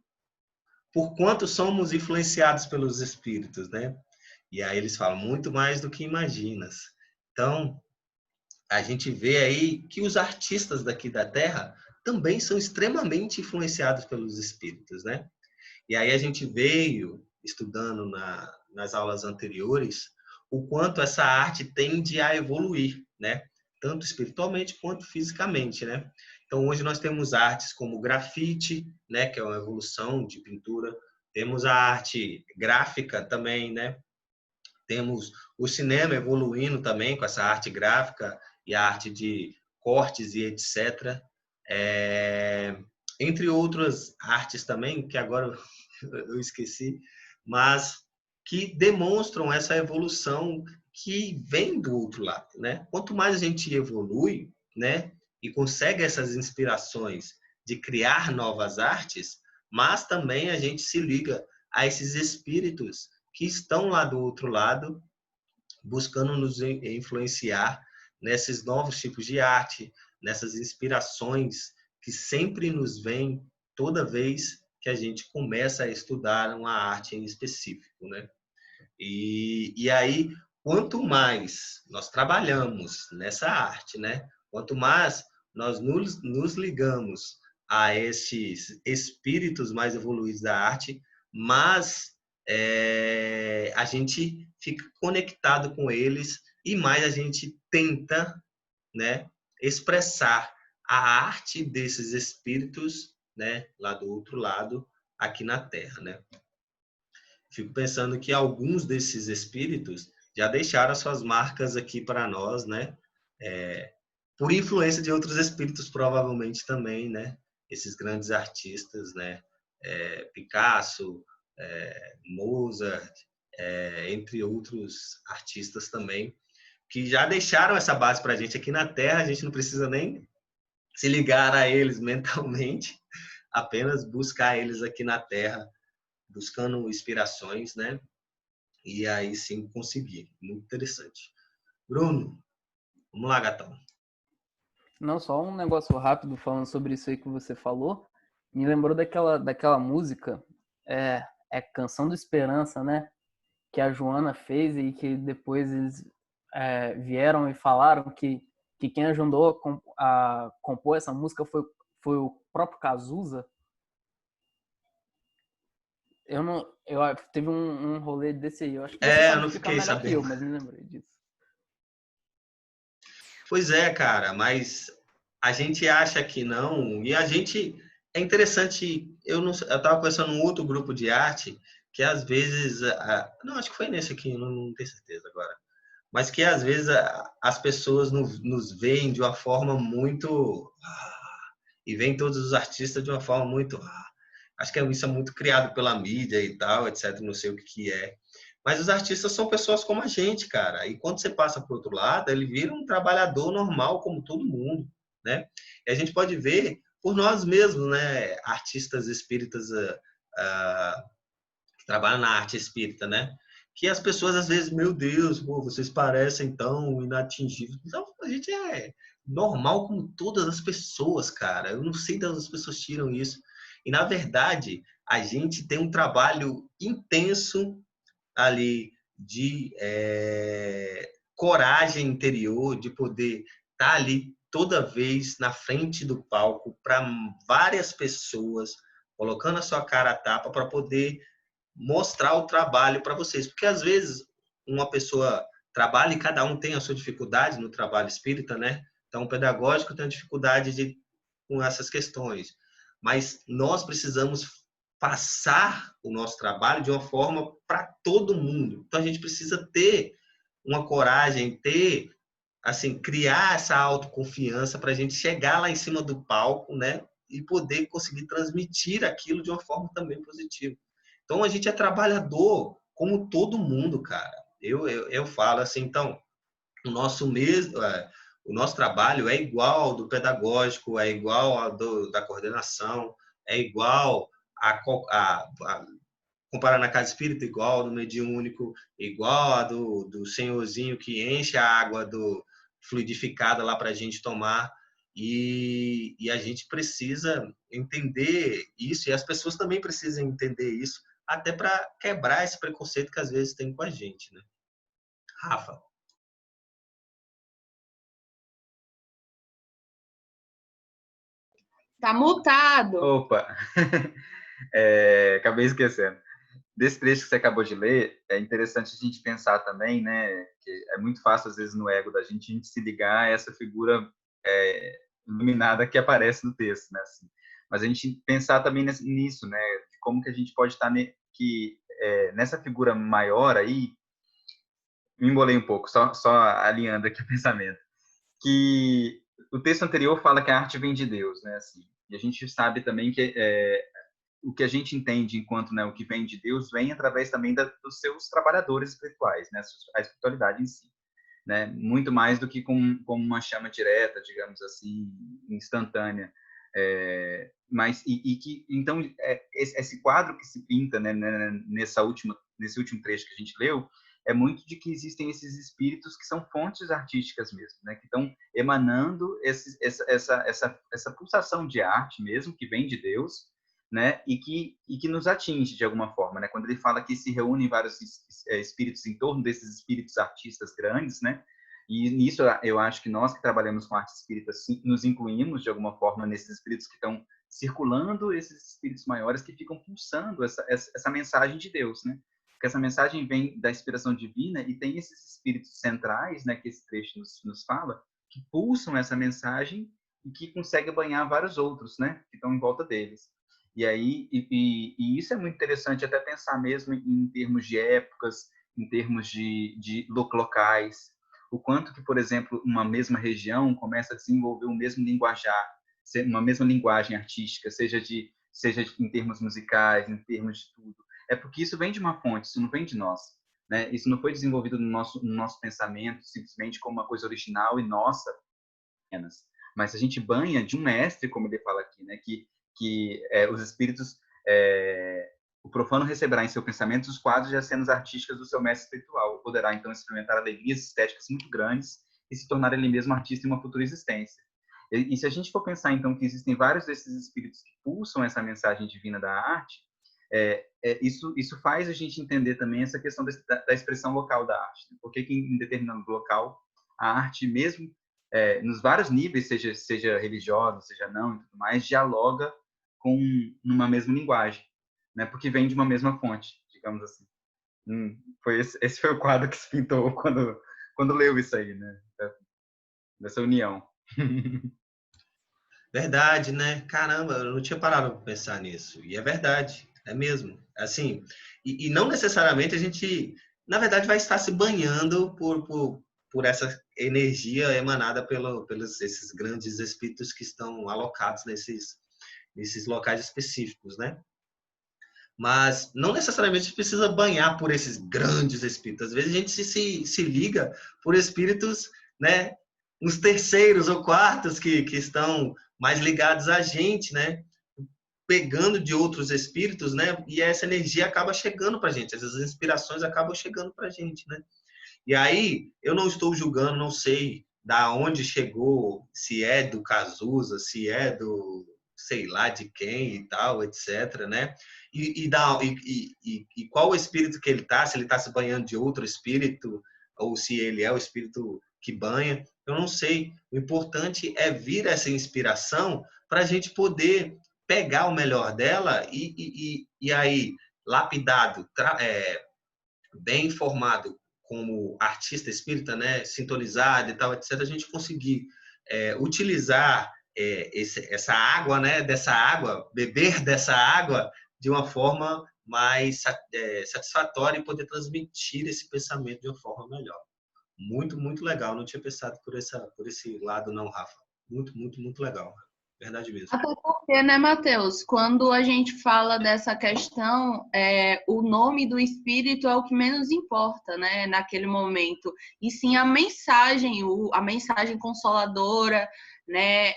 S1: por quanto somos influenciados pelos espíritos, né? E aí eles falam muito mais do que imaginas. Então, a gente vê aí que os artistas daqui da Terra também são extremamente influenciados pelos espíritos, né? E aí a gente veio estudando nas aulas anteriores o quanto essa arte tende a evoluir, né? Tanto espiritualmente quanto fisicamente, né? Então hoje nós temos artes como o grafite, né? Que é uma evolução de pintura. Temos a arte gráfica também, né? Temos o cinema evoluindo também com essa arte gráfica e a arte de cortes e etc. Entre outras artes também, que agora eu esqueci, mas que demonstram essa evolução que vem do outro lado, né? Quanto mais a gente evolui, né, e consegue essas inspirações de criar novas artes, mas também a gente se liga a esses espíritos que estão lá do outro lado, buscando nos influenciar nesses novos tipos de arte, nessas inspirações que sempre nos vêm toda vez que a gente começa a estudar uma arte em específico, né? E aí, quanto mais nós trabalhamos nessa arte, né? Quanto mais nós nos ligamos a esses espíritos mais evoluídos da arte, mais a gente fica conectado com eles e mais a gente tenta, né, expressar a arte desses espíritos, né, lá do outro lado, aqui na Terra, né? Fico pensando que alguns desses espíritos já deixaram suas marcas aqui para nós, né? Por influência de outros espíritos, provavelmente também, né? Esses grandes artistas, né? Picasso, Mozart, entre outros artistas também, que já deixaram essa base para a gente aqui na Terra. A gente não precisa nem se ligar a eles mentalmente, apenas buscar eles aqui na Terra, buscando inspirações, né? E aí sim conseguir. Muito interessante. Bruno, vamos lá, gatão.
S8: Não, só um negócio rápido falando sobre isso aí que você falou. Me lembrou daquela música, Canção da Esperança, né? Que a Joana fez e que depois eles vieram e falaram que quem ajudou a compor essa música foi o próprio Cazuza. Teve um rolê desse aí. Eu acho que você
S1: eu
S8: sabe
S1: não
S8: explicar
S1: fiquei
S8: melhor que
S1: sabendo.
S8: eu, mas me lembrei disso.
S1: Pois é, cara, mas a gente acha que não, e a gente é interessante. Eu estava pensando num outro grupo de arte que às vezes, não, acho que foi nesse aqui, não tenho certeza agora, mas que às vezes as pessoas nos veem de uma forma muito e veem todos os artistas de uma forma muito acho que isso é muito criado pela mídia e tal, etc. Não sei o que é. Mas os artistas são pessoas como a gente, cara. E quando você passa para o outro lado, ele vira um trabalhador normal, como todo mundo, né? E a gente pode ver por nós mesmos, né? Artistas espíritas que trabalham na arte espírita, né? Que as pessoas, às vezes, meu Deus, pô, vocês parecem tão inatingíveis. Então, a gente é normal como todas as pessoas, cara. Eu não sei de onde as pessoas tiram isso. E, na verdade, a gente tem um trabalho intenso ali de coragem interior, de poder estar ali toda vez na frente do palco para várias pessoas, colocando a sua cara a tapa para poder mostrar o trabalho para vocês. Porque às vezes uma pessoa trabalha e cada um tem a sua dificuldade no trabalho espírita, né? Então, o pedagógico tem a dificuldade com essas questões. Mas nós precisamos passar o nosso trabalho de uma forma para todo mundo. Então a gente precisa ter uma coragem, criar essa autoconfiança para a gente chegar lá em cima do palco, né? E poder conseguir transmitir aquilo de uma forma também positiva. Então a gente é trabalhador como todo mundo, cara. Eu falo assim, então, o nosso trabalho é igual ao do pedagógico, é igual ao da coordenação, é igual a comparar na casa espírita, igual no mediúnico, igual a do senhorzinho que enche a água fluidificada lá para a gente tomar. E a gente precisa entender isso, e as pessoas também precisam entender isso, até para quebrar esse preconceito que às vezes tem com a gente, né? Rafa.
S4: Tá multado.
S7: Opa! Acabei esquecendo. Desse trecho que você acabou de ler, é interessante a gente pensar também, né, que é muito fácil, às vezes, no ego da gente, a gente se ligar a essa figura iluminada que aparece no texto, né, assim. Mas a gente pensar também nisso, né, de como que a gente pode estar nessa figura maior aí. Me embolei um pouco, só alinhando aqui o pensamento, que o texto anterior fala que a arte vem de Deus, né, assim, e a gente sabe também que o que a gente entende enquanto, né, o que vem de Deus vem através também dos seus trabalhadores espirituais, né, a espiritualidade em si, né, muito mais do que com uma chama direta, digamos assim, instantânea, mas que então esse quadro que se pinta, né, nesse último trecho que a gente leu é muito de que existem esses espíritos que são fontes artísticas mesmo, né, que estão emanando essa pulsação de arte mesmo que vem de Deus, né, e que nos atinge de alguma forma, né? Quando ele fala que se reúnem vários espíritos em torno desses espíritos artistas grandes, né? E nisso eu acho que nós que trabalhamos com arte espírita nos incluímos de alguma forma nesses espíritos que estão circulando, esses espíritos maiores que ficam pulsando essa mensagem de Deus, né? Porque essa mensagem vem da inspiração divina e tem esses espíritos centrais, né? Que esse trecho nos fala, que pulsam essa mensagem e que conseguem banhar vários outros, né? Que estão em volta deles. E aí, e isso é muito interessante até pensar mesmo em termos de épocas, em termos de locais, o quanto que, por exemplo, uma mesma região começa a desenvolver o mesmo linguajar, uma mesma linguagem artística, seja em termos musicais, em termos de tudo. é porque isso vem de uma fonte, isso não vem de nós, né? Isso não foi desenvolvido no nosso pensamento simplesmente como uma coisa original e nossa apenas. Mas se a gente banha de um mestre, como ele fala aqui, né? Que os espíritos, o profano receberá em seu pensamento os quadros e as cenas artísticas do seu mestre espiritual. Poderá então experimentar alegrias estéticas muito grandes e se tornar ele mesmo artista em uma futura existência. E se a gente for pensar, então, que existem vários desses espíritos que pulsam essa mensagem divina da arte, isso faz a gente entender também essa questão da expressão local da arte. Por que em determinado local a arte, mesmo nos vários níveis, seja religiosa, seja não, e tudo mais, dialoga numa mesma linguagem, né? Porque vem de uma mesma fonte, digamos assim. Esse foi o quadro que se pintou quando leu isso aí, né? Dessa união.
S1: Verdade, né? Caramba, eu não tinha parado para pensar nisso. E é verdade, é mesmo. Assim, e não necessariamente a gente, na verdade, vai estar se banhando por essa energia emanada pelos esses grandes espíritos que estão alocados nesses locais específicos, né? Mas não necessariamente precisa banhar por esses grandes espíritos. Às vezes a gente se liga por espíritos, né? Uns terceiros ou quartos que estão mais ligados a gente, né? Pegando de outros espíritos, né? E essa energia acaba chegando para a gente. Essas inspirações acabam chegando para a gente, né? E aí, eu não estou julgando, não sei da onde chegou, se é do Cazuza, se é do sei lá de quem e tal, etc, né? E qual o espírito que ele está, se ele está se banhando de outro espírito, ou se ele é o espírito que banha, eu não sei. O importante é vir essa inspiração para a gente poder pegar o melhor dela e aí, lapidado, bem informado como artista espírita, né, sintonizado e tal, etc., a gente conseguir utilizar essa água, né, dessa água, beber dessa água de uma forma mais satisfatória e poder transmitir esse pensamento de uma forma melhor. Muito, muito legal. Não tinha pensado por esse lado, não, Rafa. Muito, muito, muito legal. Verdade mesmo.
S4: Até porque, né, Matheus, quando a gente fala dessa questão, o nome do espírito é o que menos importa, né, naquele momento. E sim a mensagem consoladora, né,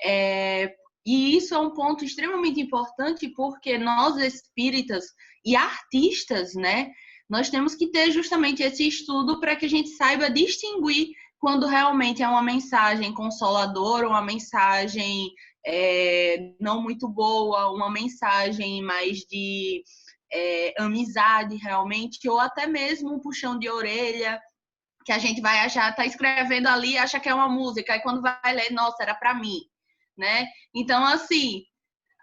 S4: e isso é um ponto extremamente importante porque nós espíritas e artistas, né, nós temos que ter justamente esse estudo para que a gente saiba distinguir quando realmente é uma mensagem consoladora, uma mensagem não muito boa, uma mensagem mais de amizade realmente, ou até mesmo um puxão de orelha, que a gente vai achar, tá escrevendo ali, acha que é uma música, aí quando vai ler, nossa, era para mim, né? Então, assim,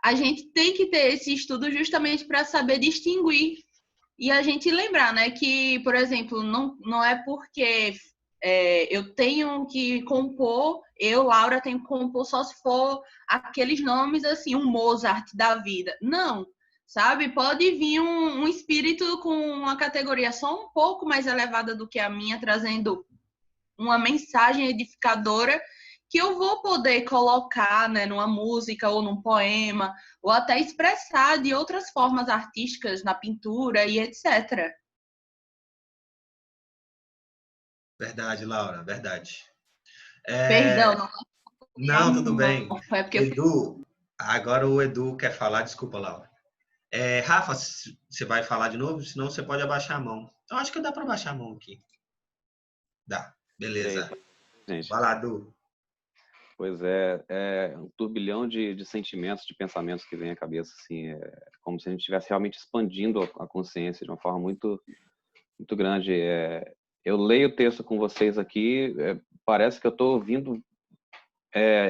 S4: a gente tem que ter esse estudo justamente para saber distinguir e a gente lembrar, né, que, por exemplo, não é porque eu tenho que compor, Laura, tenho que compor só se for aqueles nomes, assim, um Mozart da vida. Não, sabe? Pode vir um espírito com uma categoria só um pouco mais elevada do que a minha, trazendo uma mensagem edificadora que eu vou poder colocar, né, numa música ou num poema, ou até expressar de outras formas artísticas na pintura e etc.
S1: Verdade, Laura, verdade.
S4: Perdão,
S1: Não, tudo bem.
S4: foi porque
S1: Edu, agora o Edu quer falar, desculpa, Laura. Rafa, você vai falar de novo? Senão você pode abaixar a mão. Eu acho que dá para abaixar a mão aqui. Dá, beleza.
S9: Gente,
S1: Vai lá, Edu.
S9: pois é um turbilhão de sentimentos, de pensamentos que vem à cabeça, assim, como se a gente estivesse realmente expandindo a consciência de uma forma muito, muito grande. Eu leio o texto com vocês aqui, parece que eu estou ouvindo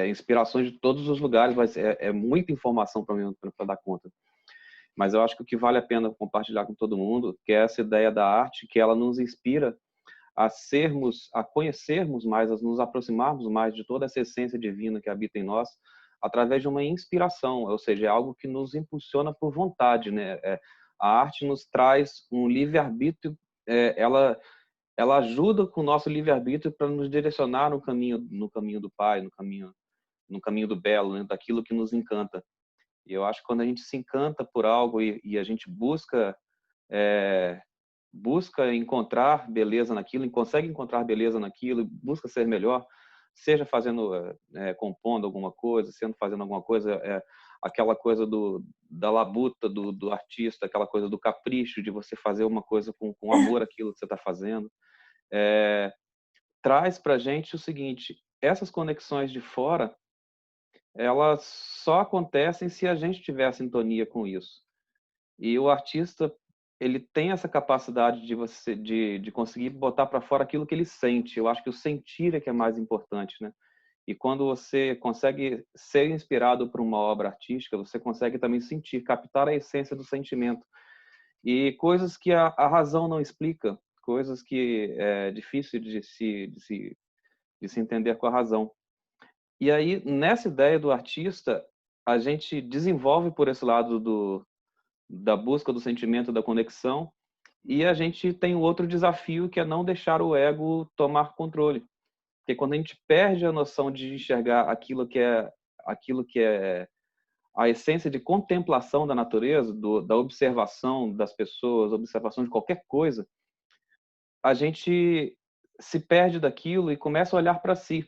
S9: inspirações de todos os lugares, mas é muita informação para mim para dar conta. Mas eu acho que o que vale a pena compartilhar com todo mundo, que é essa ideia da arte, que ela nos inspira a conhecermos mais, a nos aproximarmos mais de toda essa essência divina que habita em nós, através de uma inspiração, ou seja, é algo que nos impulsiona por vontade, né? A arte nos traz um livre-arbítrio, ela ajuda com o nosso livre-arbítrio para nos direcionar no caminho do Pai, no caminho do belo, né? Daquilo que nos encanta. E eu acho que quando a gente se encanta por algo e a gente busca busca encontrar beleza naquilo, consegue encontrar beleza naquilo, busca ser melhor, seja fazendo, compondo alguma coisa, fazendo alguma coisa, aquela coisa da labuta do artista, aquela coisa do capricho de você fazer uma coisa com amor àquilo que você está fazendo, traz para a gente o seguinte: essas conexões de fora, elas só acontecem se a gente tiver sintonia com isso. E o artista, ele tem essa capacidade de conseguir botar para fora aquilo que ele sente. Eu acho que o sentir é que é mais importante, né? E quando você consegue ser inspirado por uma obra artística, você consegue também sentir, captar a essência do sentimento. E coisas que a razão não explica, coisas que é difícil de se entender com a razão. E aí, nessa ideia do artista, a gente desenvolve por esse lado da busca do sentimento, da conexão, e a gente tem um outro desafio, que é não deixar o ego tomar controle. Porque quando a gente perde a noção de enxergar aquilo que é a essência de contemplação da natureza, da observação das pessoas, observação de qualquer coisa, a gente se perde daquilo e começa a olhar para si.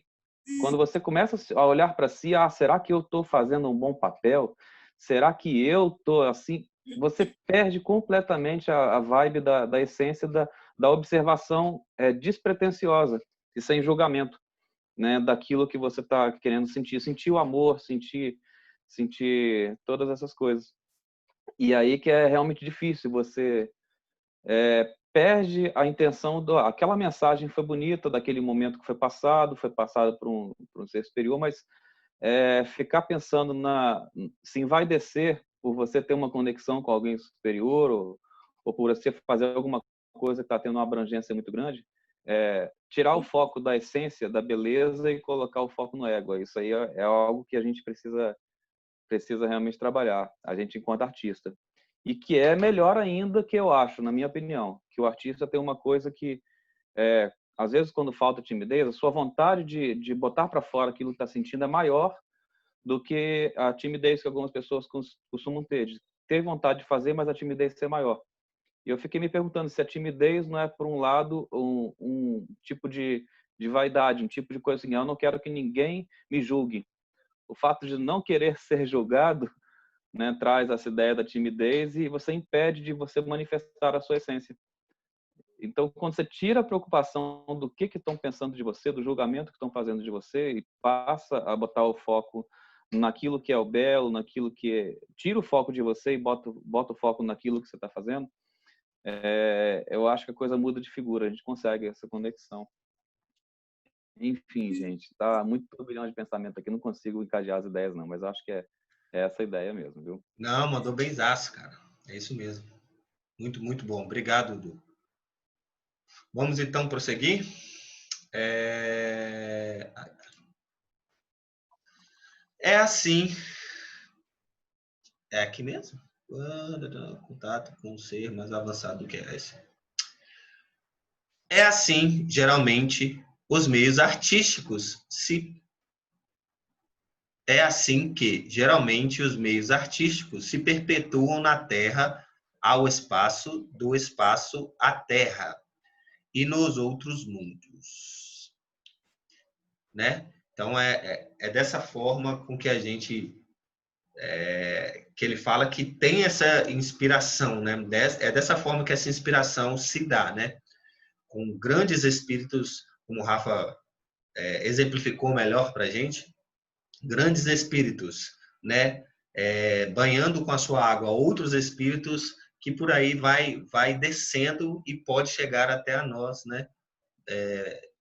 S9: Quando você começa a olhar para si, será que eu estou fazendo um bom papel? Será que eu estou assim? Você perde completamente a vibe da essência da observação despretensiosa e sem julgamento, né? Daquilo que você está querendo sentir o amor, sentir todas essas coisas. E aí que é realmente difícil, você perde a intenção aquela mensagem foi bonita, daquele momento que foi passado por um ser superior, mas ficar pensando se envaidecer por você ter uma conexão com alguém superior, ou por você fazer alguma coisa que está tendo uma abrangência muito grande, tirar o foco da essência, da beleza, e colocar o foco no ego. Isso aí é algo que a gente precisa realmente trabalhar, a gente enquanto artista. E que é melhor ainda, que eu acho, na minha opinião, que o artista tem uma coisa que, às vezes, quando falta timidez, a sua vontade de botar para fora aquilo que está sentindo é maior do que a timidez que algumas pessoas costumam ter. De ter vontade de fazer, mas a timidez ser maior. E eu fiquei me perguntando se a timidez não é, por um lado, um tipo de vaidade, um tipo de coisa assim: eu não quero que ninguém me julgue. O fato de não querer ser julgado, né, traz essa ideia da timidez, e você impede de você manifestar a sua essência. Então, quando você tira a preocupação do que estão pensando de você, do julgamento que estão fazendo de você, e passa a botar o foco naquilo que é o belo, naquilo que tira o foco de você e bota o foco naquilo que você está fazendo, eu acho que a coisa muda de figura, a gente consegue essa conexão. Enfim, gente, tá muito turbilhão de pensamento aqui, não consigo encadear as ideias não, mas acho que é essa a ideia mesmo, viu?
S1: Não, mandou benzaço, cara. É isso mesmo. Muito, muito bom. Obrigado, Dudu. Vamos então prosseguir. É assim. É aqui mesmo? Contato com um ser mais avançado do que esse. É assim, geralmente, os meios artísticos É assim que, geralmente, os meios artísticos se perpetuam na Terra ao espaço, do espaço à Terra e nos outros mundos, né? Então, é dessa forma com que a gente... que ele fala que tem essa inspiração, né? É dessa forma que essa inspiração se dá, né? Com grandes espíritos, como o Rafa exemplificou melhor para a gente, grandes espíritos, né? Banhando com a sua água outros espíritos, que por aí vai descendo e pode chegar até a nós, né?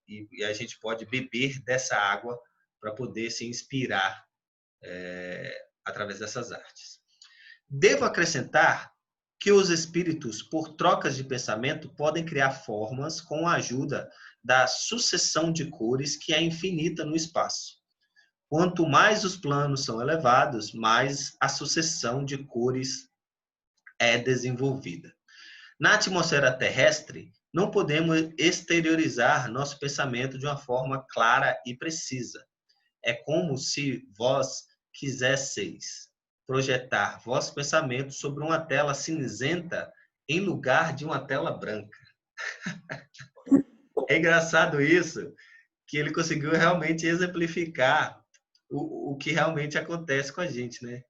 S1: E a gente pode beber dessa água para poder se inspirar através dessas artes. Devo acrescentar que os espíritos, por trocas de pensamento, podem criar formas com a ajuda da sucessão de cores, que é infinita no espaço. Quanto mais os planos são elevados, mais a sucessão de cores é desenvolvida. Na atmosfera terrestre, não podemos exteriorizar nosso pensamento de uma forma clara e precisa. É como se vós quisesseis projetar vosso pensamento sobre uma tela cinzenta em lugar de uma tela branca. É engraçado isso, que ele conseguiu realmente exemplificar o que realmente acontece com a gente, né?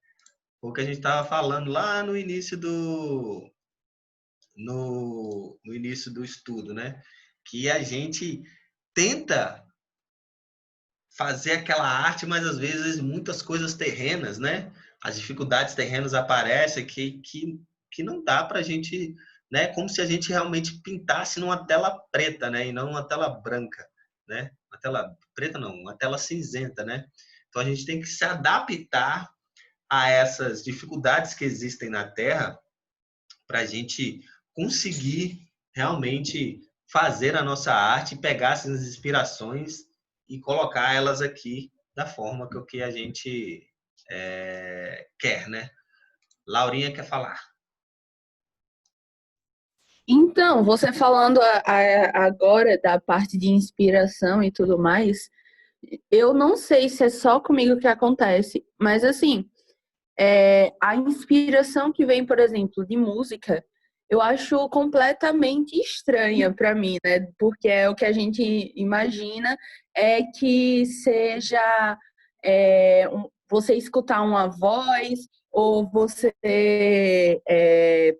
S1: O que a gente estava falando lá no início no início do estudo, né? Que a gente tenta fazer aquela arte, mas às vezes muitas coisas terrenas, né? As dificuldades terrenas aparecem que não dá para a gente, né? Como se a gente realmente pintasse numa tela preta, né? E não uma tela branca, né? Uma tela preta não, uma tela cinzenta, né? Então a gente tem que se adaptar a essas dificuldades que existem na Terra para a gente conseguir realmente fazer a nossa arte, pegar essas inspirações e colocar elas aqui da forma que a gente quer, né? Laurinha quer falar.
S4: Então, você falando agora da parte de inspiração e tudo mais, eu não sei se é só comigo que acontece, mas assim, a inspiração que vem, por exemplo, de música, eu acho completamente estranha para mim, né? Porque é o que a gente imagina é que seja você escutar uma voz ou você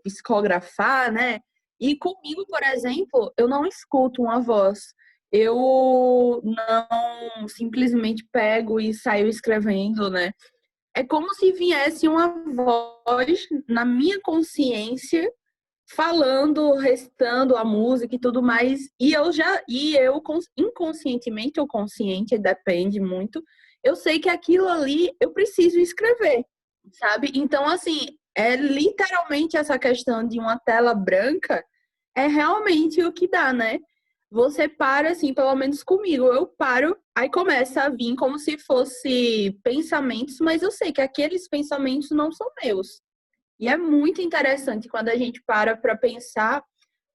S4: psicografar, né? E comigo, por exemplo, eu não escuto uma voz. Eu não simplesmente pego e saio escrevendo, né? É como se viesse uma voz na minha consciência falando, recitando a música e tudo mais, e eu inconscientemente ou consciente, depende muito, eu sei que aquilo ali eu preciso escrever, sabe? Então, assim, é literalmente essa questão de uma tela branca é realmente o que dá, né? Você para, assim, pelo menos comigo, eu paro, aí começa a vir como se fosse pensamentos, mas eu sei que aqueles pensamentos não são meus. E é muito interessante quando a gente para pensar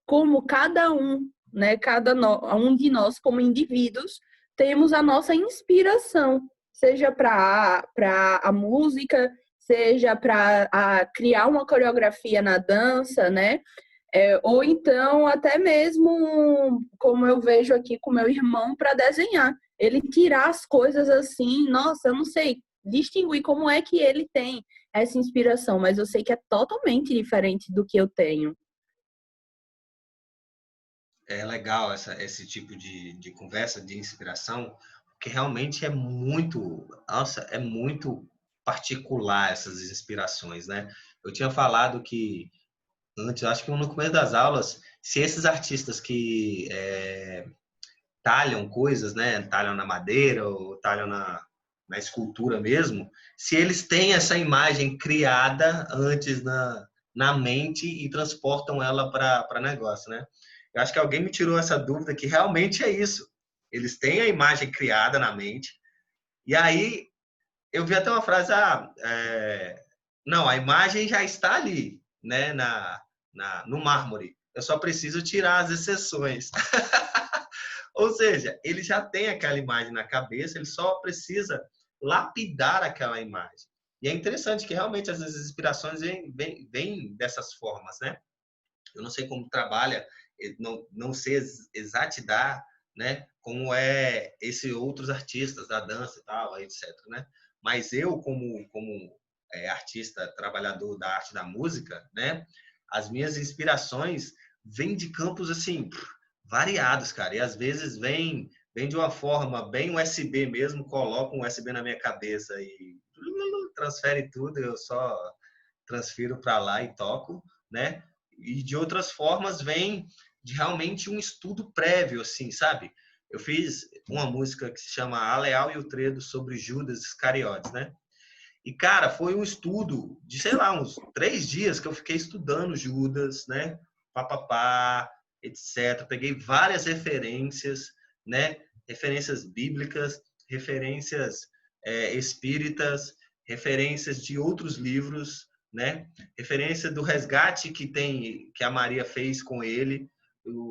S4: como cada um, né, um de nós como indivíduos, temos a nossa inspiração, seja para a música, seja para criar uma coreografia na dança, né? Ou então até mesmo, como eu vejo aqui com meu irmão, para desenhar. Ele tirar as coisas assim, nossa, eu não sei distinguir como é que ele tem essa inspiração, mas eu sei que é totalmente diferente do que eu tenho.
S1: É legal esse tipo de conversa, de inspiração, porque realmente é muito, nossa, é muito particular essas inspirações, né? Eu tinha falado que antes, acho que no começo das aulas, se esses artistas que talham coisas, né, talham na madeira ou talham na escultura mesmo, se eles têm essa imagem criada antes na mente e transportam ela para negócio, né? Eu acho que alguém me tirou essa dúvida que realmente é isso. Eles têm a imagem criada na mente e aí eu vi até uma frase, não, a imagem já está ali, né, no mármore. Eu só preciso tirar as exceções. Ou seja, ele já tem aquela imagem na cabeça, ele só precisa lapidar aquela imagem. E é interessante que realmente as inspirações vêm dessas formas, né? Eu não sei como trabalha, não sei exatidar, né? Como é esses outros artistas da dança e tal, etc, né? Mas eu, como artista, trabalhador da arte da música, né? As minhas inspirações vêm de campos, assim, variados, cara. E às vezes vem de uma forma bem USB mesmo, coloca um USB na minha cabeça e transfere tudo, eu só transfiro para lá e toco, né? E de outras formas vem de realmente um estudo prévio, assim, sabe? Eu fiz uma música que se chama A Leal e o Tredo sobre Judas Iscariotes, né? E, cara, foi um estudo de, sei lá, uns 3 dias que eu fiquei estudando Judas, né? Papapá, etc. Peguei várias referências, né? Referências bíblicas, referências espíritas, referências de outros livros, né? Referência do resgate que a Maria fez com ele,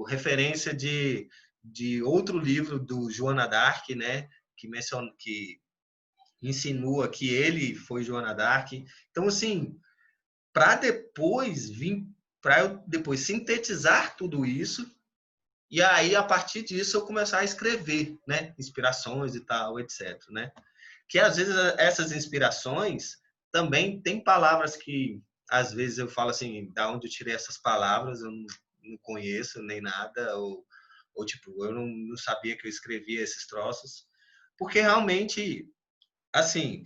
S1: referência de outro livro do Joana d'Arc, né? Que insinua que ele foi Joana d'Arc. Então, assim, para depois vir para eu depois sintetizar tudo isso e aí, a partir disso, eu começar a escrever, né? Inspirações e tal, etc, né? Que às vezes essas inspirações também tem palavras que às vezes eu falo assim, da onde eu tirei essas palavras, eu não conheço nem nada, ou tipo, eu não sabia que eu escrevia esses troços, porque realmente, assim,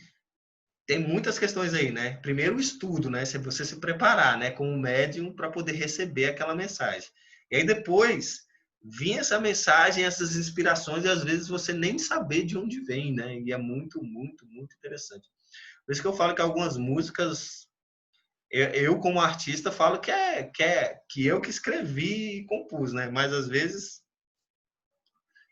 S1: tem muitas questões aí, né? Primeiro o estudo, né? Se você se preparar, né, como médium para poder receber aquela mensagem. E aí depois vinha essa mensagem, essas inspirações e às vezes você nem saber de onde vem, né? E é muito, muito, muito interessante. Por isso que eu falo que algumas músicas eu como artista falo que eu que escrevi e compus, né? Mas às vezes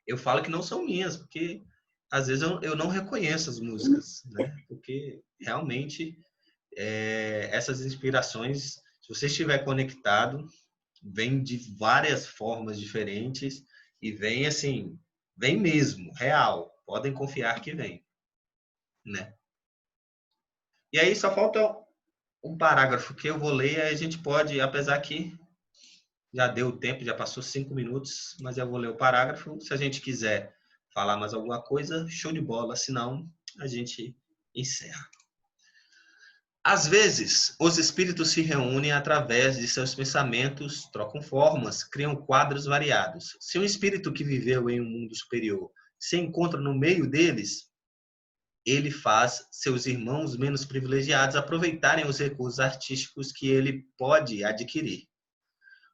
S1: eu falo que não são minhas, porque às vezes eu não reconheço as músicas, né? Porque realmente essas inspirações, se você estiver conectado, vem de várias formas diferentes e vem assim, vem mesmo, real. Podem confiar que vem, né? E aí só falta um parágrafo que eu vou ler, aí a gente pode, apesar que já deu o tempo, já passou 5 minutos, mas eu vou ler o parágrafo. Se a gente quiser falar mais alguma coisa, show de bola. Se não, a gente encerra. Às vezes, os espíritos se reúnem através de seus pensamentos, trocam formas, criam quadros variados. Se um espírito que viveu em um mundo superior se encontra no meio deles, ele faz seus irmãos menos privilegiados aproveitarem os recursos artísticos que ele pode adquirir.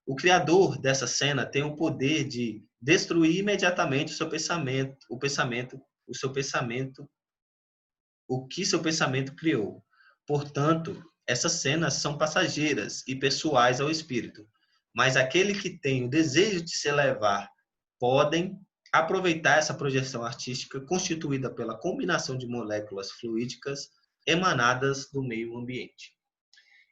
S1: O criador dessa cena tem o poder de destruir imediatamente o que seu pensamento criou. Portanto, essas cenas são passageiras e pessoais ao espírito, mas aquele que tem o desejo de se elevar podem aproveitar essa projeção artística constituída pela combinação de moléculas fluídicas emanadas do meio ambiente.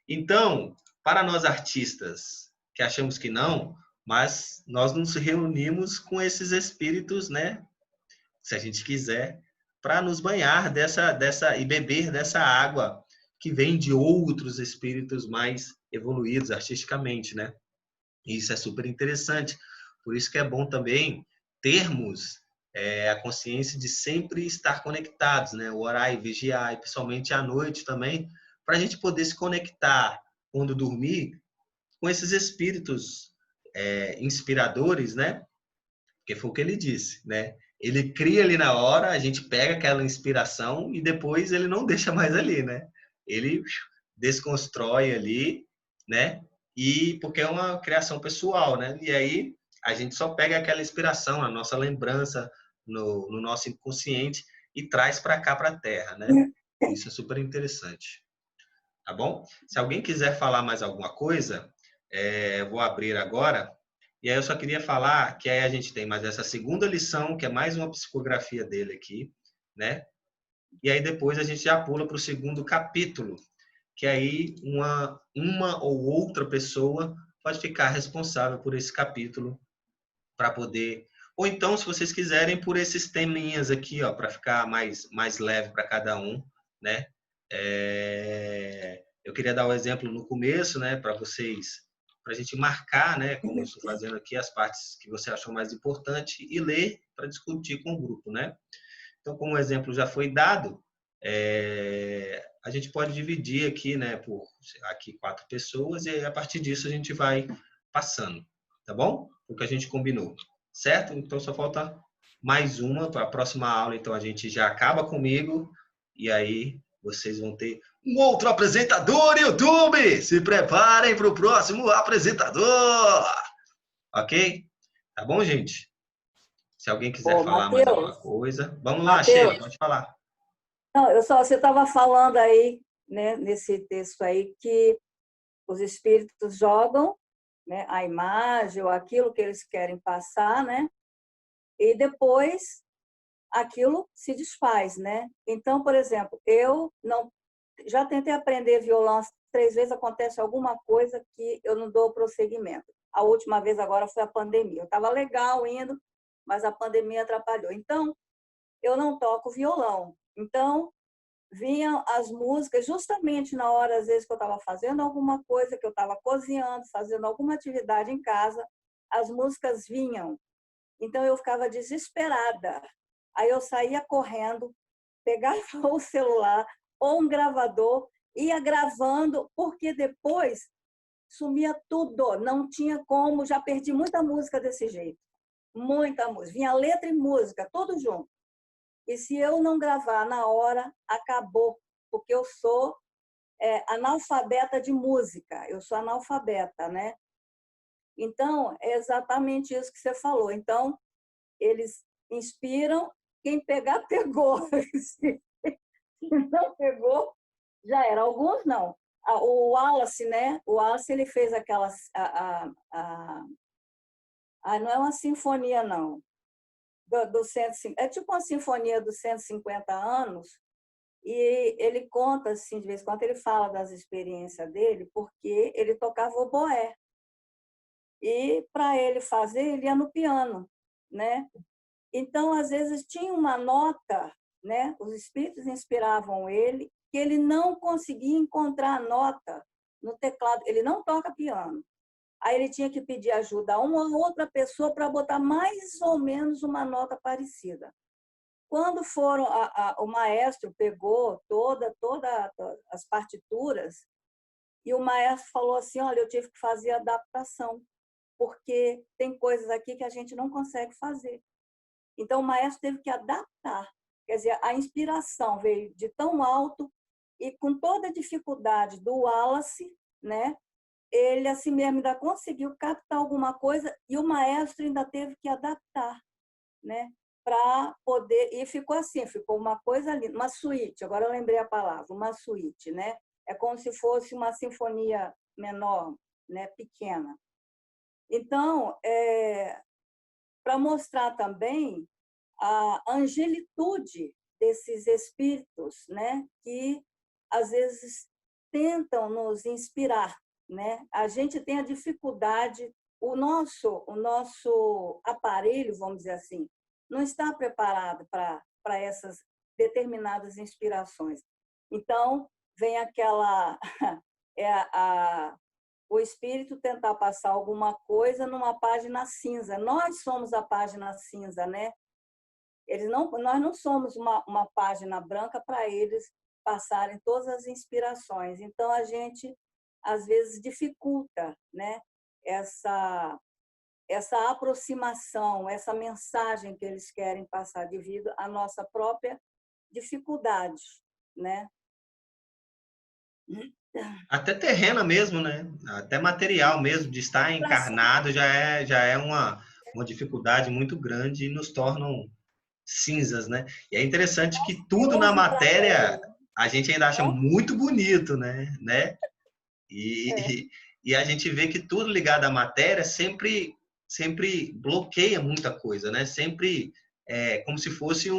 S1: Então, para nós artistas que achamos que não, mas nós nos reunimos com esses espíritos, né? Se a gente quiser, para nos banhar dessa e beber dessa água que vem de outros espíritos mais evoluídos artisticamente, né? E isso é super interessante. Por isso que é bom também termos a consciência de sempre estar conectados, né? Orar e vigiar, e principalmente à noite também, para a gente poder se conectar quando dormir com esses espíritos inspiradores, né? Porque foi o que ele disse, né? Ele cria ali na hora, a gente pega aquela inspiração e depois ele não deixa mais ali, né? Ele desconstrói ali, né? E porque é uma criação pessoal, né? E aí a gente só pega aquela inspiração, a nossa lembrança no nosso inconsciente e traz para cá, para a Terra, né? Isso é super interessante. Tá bom? Se alguém quiser falar mais alguma coisa, eu vou abrir agora. E aí eu só queria falar que aí a gente tem mais essa segunda lição, que é mais uma psicografia dele aqui, né? E aí depois a gente já pula para o segundo capítulo, que aí uma ou outra pessoa pode ficar responsável por esse capítulo para poder... Ou então, se vocês quiserem, por esses teminhas aqui, ó, para ficar mais leve para cada um, né? Eu queria dar um exemplo no começo, né, para vocês, para a gente marcar, né, como eu estou fazendo aqui, as partes que você achou mais importante e ler para discutir com o grupo, né? Então, como o exemplo já foi dado, a gente pode dividir aqui, né, por aqui 4 pessoas e a partir disso a gente vai passando, tá bom? O que a gente combinou, certo? Então, só falta mais uma para a próxima aula, então a gente já acaba comigo e aí vocês vão ter um outro apresentador no YouTube. Se preparem para o próximo apresentador. Ok? Tá bom, gente? Se alguém quiser falar mais alguma coisa. Vamos lá, Sheila, pode falar.
S10: Não, você estava falando aí, né, nesse texto aí, que os espíritos jogam, né, a imagem ou aquilo que eles querem passar, né? E depois aquilo se desfaz, né? Então, por exemplo, eu não já tentei aprender violão 3 vezes, acontece alguma coisa que eu não dou prosseguimento. A última vez agora foi a pandemia. Eu estava legal indo, mas a pandemia atrapalhou. Então, eu não toco violão. Então, vinham as músicas justamente na hora, às vezes, que eu estava fazendo alguma coisa, que eu estava cozinhando, fazendo alguma atividade em casa, as músicas vinham. Então, eu ficava desesperada. Aí eu saía correndo, pegava o celular ou um gravador, ia gravando, porque depois sumia tudo, não tinha como, já perdi muita música desse jeito. Muita música. Vinha letra e música, tudo junto. E se eu não gravar na hora, acabou, porque eu sou analfabeta de música, eu sou analfabeta, né? Então, é exatamente isso que você falou. Então, eles inspiram, quem pegar, pegou. Se não pegou, já era. Alguns não. O Wallace, né? O Wallace, ele fez aquelas... não é uma sinfonia, não. Do 150, é tipo uma sinfonia dos 150 anos, e ele conta, assim, de vez em quando, ele fala das experiências dele, porque ele tocava oboé. E, para ele fazer, ele ia no piano, né? Então, às vezes, tinha uma nota, né? Os espíritos inspiravam ele, que ele não conseguia encontrar a nota no teclado. Ele não toca piano. Aí ele tinha que pedir ajuda a uma ou outra pessoa para botar mais ou menos uma nota parecida. Quando o maestro pegou todas as partituras, e o maestro falou assim, olha, eu tive que fazer adaptação, porque tem coisas aqui que a gente não consegue fazer. Então, o maestro teve que adaptar. Quer dizer, a inspiração veio de tão alto e com toda a dificuldade do Wallace, né? Ele assim mesmo ainda conseguiu captar alguma coisa e o maestro ainda teve que adaptar, né? Para poder... E ficou assim, ficou uma coisa linda, uma suíte, agora eu lembrei a palavra, uma suíte, né? É como se fosse uma sinfonia menor, né? Pequena. Então, para mostrar também a angelitude desses espíritos, né? Que às vezes tentam nos inspirar, né? A gente tem a dificuldade, o nosso aparelho, vamos dizer assim, não está preparado para essas determinadas inspirações. Então, vem aquela o espírito tentar passar alguma coisa numa página cinza. Nós somos a página cinza, né? Nós não somos uma página branca para eles passarem todas as inspirações. Então, a gente, às vezes, dificulta, né? essa aproximação, essa mensagem que eles querem passar devido à nossa própria dificuldade, né?
S1: Até terrena mesmo, né? Até material mesmo, de estar encarnado já é uma dificuldade muito grande e nos tornam cinzas, né? E é interessante que tudo na matéria a gente ainda acha muito bonito, né? E a gente vê que tudo ligado à matéria sempre bloqueia muita coisa, né? Sempre como se fosse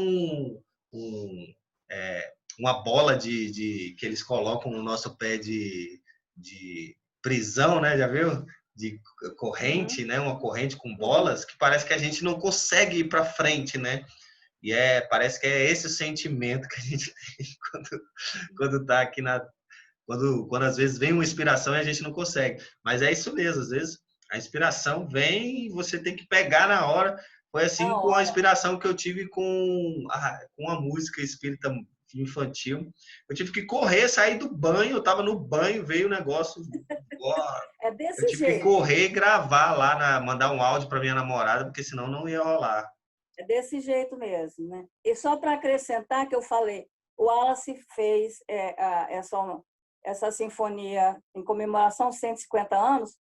S1: uma bola que eles colocam no nosso pé de prisão, né? Já viu? De corrente, né? Uma corrente com bolas que parece que a gente não consegue ir para frente, né? E parece que é esse o sentimento que a gente tem quando tá aqui quando às vezes vem uma inspiração e a gente não consegue. Mas é isso mesmo, às vezes a inspiração vem e você tem que pegar na hora. Foi assim com a inspiração que eu tive com a música espírita infantil. Eu tive que correr, sair do banho, eu estava no banho, veio o negócio.
S10: É desse
S1: eu tive
S10: jeito.
S1: que correr e gravar lá, mandar um áudio para minha namorada, porque senão não ia rolar.
S10: É desse jeito mesmo, né? E só para acrescentar que eu falei, o Wallace fez essa sinfonia em comemoração aos 150 anos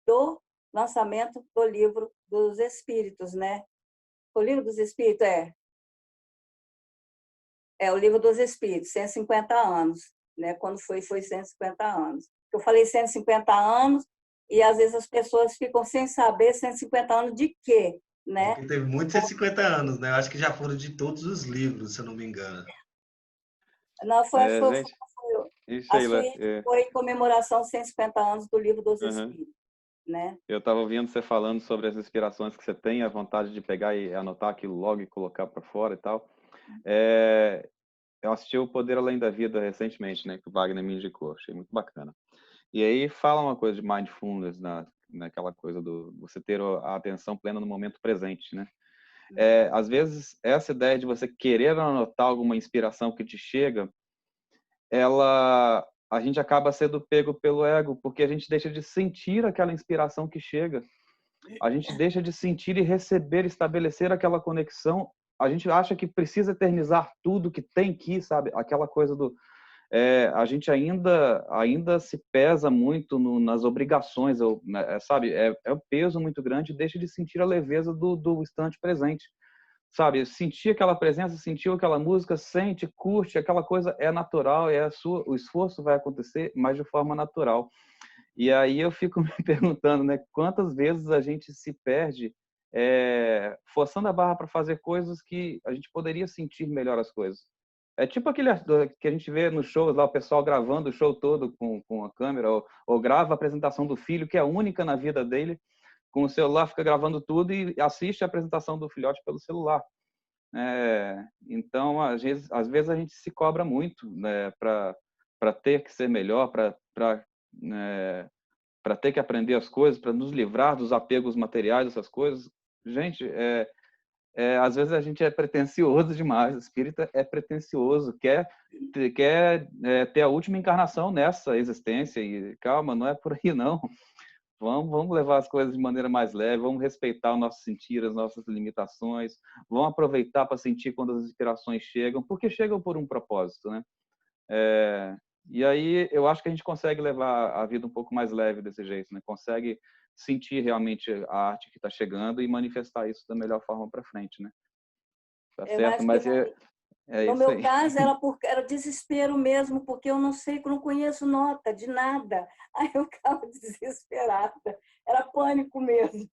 S10: do lançamento do Livro dos Espíritos, né? O Livro dos Espíritos o Livro dos Espíritos, 150 anos, né? Quando foi 150 anos. Eu falei 150 anos e às vezes as pessoas ficam sem saber 150 anos de quê, né?
S1: Porque teve muitos 150 anos, né? Eu acho que já foram de todos os livros, se eu não me engano.
S10: Não,
S9: gente,
S10: a suíte foi em comemoração aos 150 anos do Livro dos Espíritos, né?
S9: Eu estava ouvindo você falando sobre as inspirações que você tem, a vontade de pegar e anotar aquilo logo e colocar para fora e tal. eu assisti O Poder Além da Vida recentemente, né? Que o Wagner me indicou. Achei muito bacana. E aí fala uma coisa de mindfulness, naquela coisa do você ter a atenção plena no momento presente, né? Às vezes, essa ideia de você querer anotar alguma inspiração que te chega, a gente acaba sendo pego pelo ego, porque a gente deixa de sentir aquela inspiração que chega. A gente deixa de sentir e receber, estabelecer aquela conexão. A gente acha que precisa eternizar tudo que tem que, sabe? Aquela coisa do... a gente ainda se pesa muito nas obrigações, sabe? É um peso muito grande, deixa de sentir a leveza do instante presente. Sabe, sentir aquela presença, sentiu aquela música, sente, curte, aquela coisa é natural, o esforço vai acontecer, mas de forma natural. E aí eu fico me perguntando, né, quantas vezes a gente se perde forçando a barra para fazer coisas que a gente poderia sentir melhor as coisas. É tipo aquele que a gente vê nos shows lá, o pessoal gravando o show todo com a câmera, ou grava a apresentação do filho, que é única na vida dele, com o celular, fica gravando tudo e assiste a apresentação do filhote pelo celular. Então, às vezes a gente se cobra muito, né, para ter que ser melhor, para ter que aprender as coisas, para nos livrar dos apegos materiais, essas coisas. Gente, às vezes a gente é pretencioso demais, o espírita é pretencioso, quer ter a última encarnação nessa existência, e calma, não é por aí não. Vamos levar as coisas de maneira mais leve, vamos respeitar o nosso sentir, as nossas limitações, vamos aproveitar para sentir quando as inspirações chegam, porque chegam por um propósito, né? E aí eu acho que a gente consegue levar a vida um pouco mais leve desse jeito, né? Consegue sentir realmente a arte que está chegando e manifestar isso da melhor forma para frente, né? Tá certo? Mas
S10: no
S9: isso
S10: meu
S9: aí.
S10: caso era desespero mesmo, porque eu não sei, não conheço nota de nada. Aí eu ficava desesperada. Era pânico mesmo.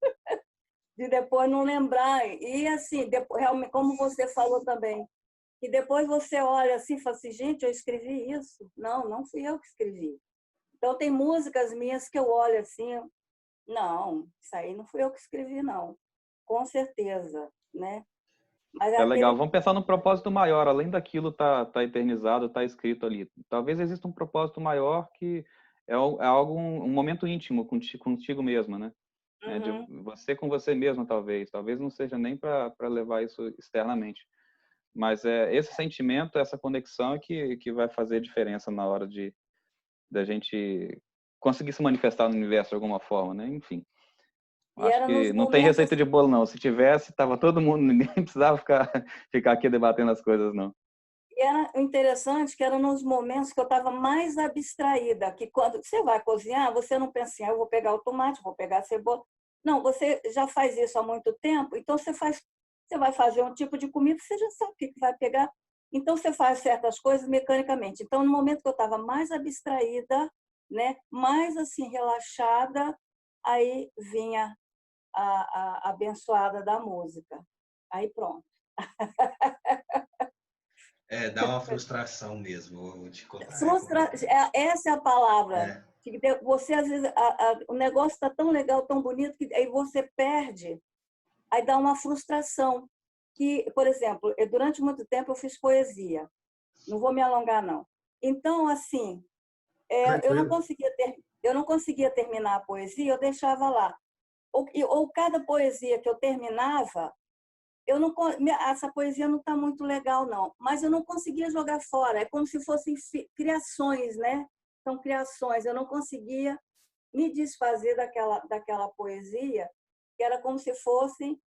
S10: De depois não lembrar. E assim, depois, realmente, como você falou também, que depois você olha assim e fala assim, gente, eu escrevi isso? Não fui eu que escrevi. Então tem músicas minhas que eu olho assim, não, isso aí não fui eu que escrevi, não. Com certeza, né? Mas
S9: Legal, vamos pensar num propósito maior, além daquilo tá eternizado, tá escrito ali. Talvez exista um propósito maior que é algo, um momento íntimo contigo mesma, né? De você com você mesma, talvez não seja nem para levar isso externamente, mas esse sentimento, essa conexão é que vai fazer diferença na hora da gente conseguir se manifestar no universo de alguma forma, né? Enfim. Acho que não tem receita de bolo, não. Se tivesse, tava todo mundo, ninguém precisava ficar aqui debatendo as coisas, não.
S10: E era interessante que era nos momentos que eu estava mais abstraída, que quando você vai cozinhar, você não pensa assim, eu vou pegar o tomate, vou pegar a cebola. Não, você já faz isso há muito tempo, então você vai fazer um tipo de comida, você já sabe o que vai pegar. Então você faz certas coisas mecanicamente. Então, no momento que eu estava mais abstraída, né, mais assim relaxada, aí vinha a abençoada da música. Aí pronto.
S1: Dá uma frustração mesmo, vou te contar.
S10: Essa é a palavra. Você, às vezes, o negócio está tão legal, tão bonito, que aí você perde, aí dá uma frustração. Que, por exemplo, durante muito tempo eu fiz poesia. Não vou me alongar, não. Então, assim, eu não conseguia terminar a poesia, eu deixava lá. Ou cada poesia que eu terminava, essa poesia não está muito legal, não. Mas eu não conseguia jogar fora. É como se fossem criações, né? São criações. Eu não conseguia me desfazer daquela poesia, que era como se fossem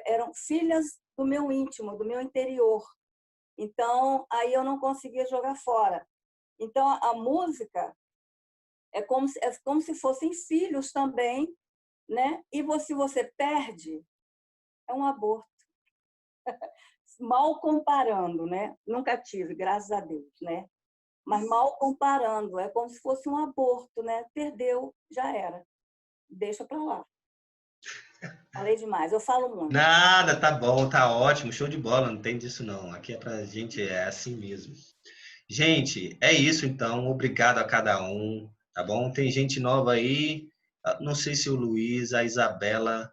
S10: eram filhas do meu íntimo, do meu interior. Então, aí eu não conseguia jogar fora. Então, a música é como se fossem filhos também, né? E se você perde, é um aborto. Mal comparando, né? Nunca tive, graças a Deus, né? Mas mal comparando, é como se fosse um aborto, né? Perdeu, já era. Deixa para lá. Falei demais, eu falo muito.
S1: Nada, tá bom, tá ótimo, show de bola, não tem disso não. Aqui é pra gente, é assim mesmo. Gente, é isso então, obrigado a cada um, tá bom? Tem gente nova aí, não sei se o Luiz, a Isabela,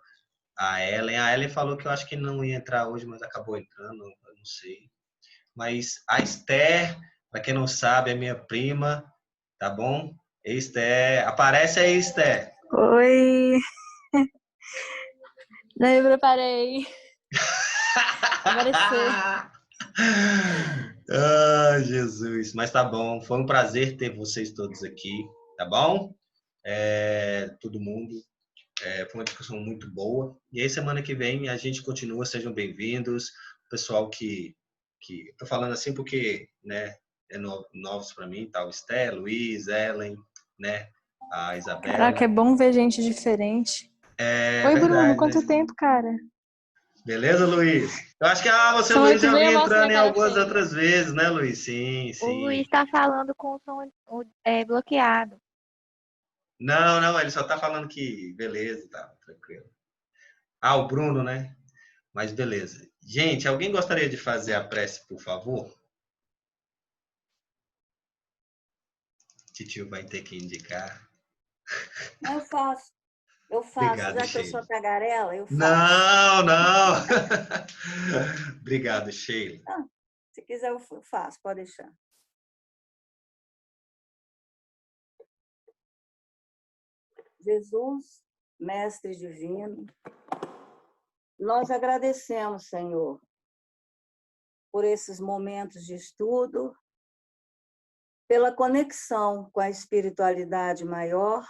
S1: a Ellen falou que eu acho que não ia entrar hoje, mas acabou entrando, eu não sei. mas a Esther, para quem não sabe, é minha prima, tá bom? Esther, aparece aí, Esther.
S11: Oi! Não me preparei. Aparecer.
S1: Ah, Jesus. Mas tá bom. Foi um prazer ter vocês todos aqui, tá bom? Todo mundo. Foi uma discussão muito boa. E aí, semana que vem, a gente continua. Sejam bem-vindos. O pessoal que tô falando assim porque, né, novos para mim, tá? O Esther, Luiz, Ellen, né? A Isabela.
S11: Caraca, é bom ver gente diferente. Oi,
S1: Verdade,
S11: Bruno, quanto
S1: né?
S11: tempo, cara?
S1: Beleza, Luiz? Eu acho que você,
S11: Som
S1: Luiz, já
S11: meio
S1: vinha
S11: mostra
S1: entrando em
S11: minha cara
S1: algumas
S11: feia.
S1: outras vezes, né, Luiz? Sim,
S5: O
S1: sim.
S5: Luiz tá falando com o som bloqueado.
S1: Não, ele só tá falando que beleza, tá tranquilo. Ah, o Bruno, né? Mas beleza. Gente, alguém gostaria de fazer a prece, por favor? Titio vai ter que indicar.
S10: Eu faço.
S1: Obrigado,
S10: Já que eu
S1: Sheila.
S10: sou tagarela, eu faço.
S1: Não. Obrigado, Sheila.
S10: Ah, se quiser, eu faço, pode deixar. Jesus, Mestre Divino, nós agradecemos, Senhor, por esses momentos de estudo, pela conexão com a espiritualidade maior,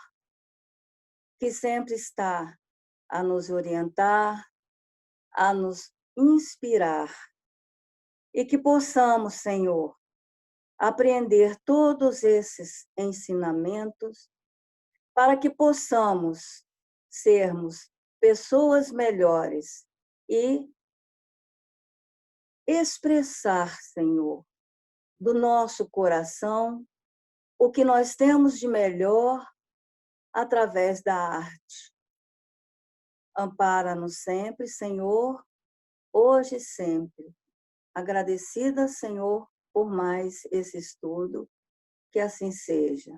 S10: que sempre está a nos orientar, a nos inspirar, e que possamos, Senhor, aprender todos esses ensinamentos para que possamos sermos pessoas melhores e expressar, Senhor, do nosso coração o que nós temos de melhor através da arte. Ampara-nos sempre, Senhor, hoje e sempre. Agradecida, Senhor, por mais esse estudo, que assim seja.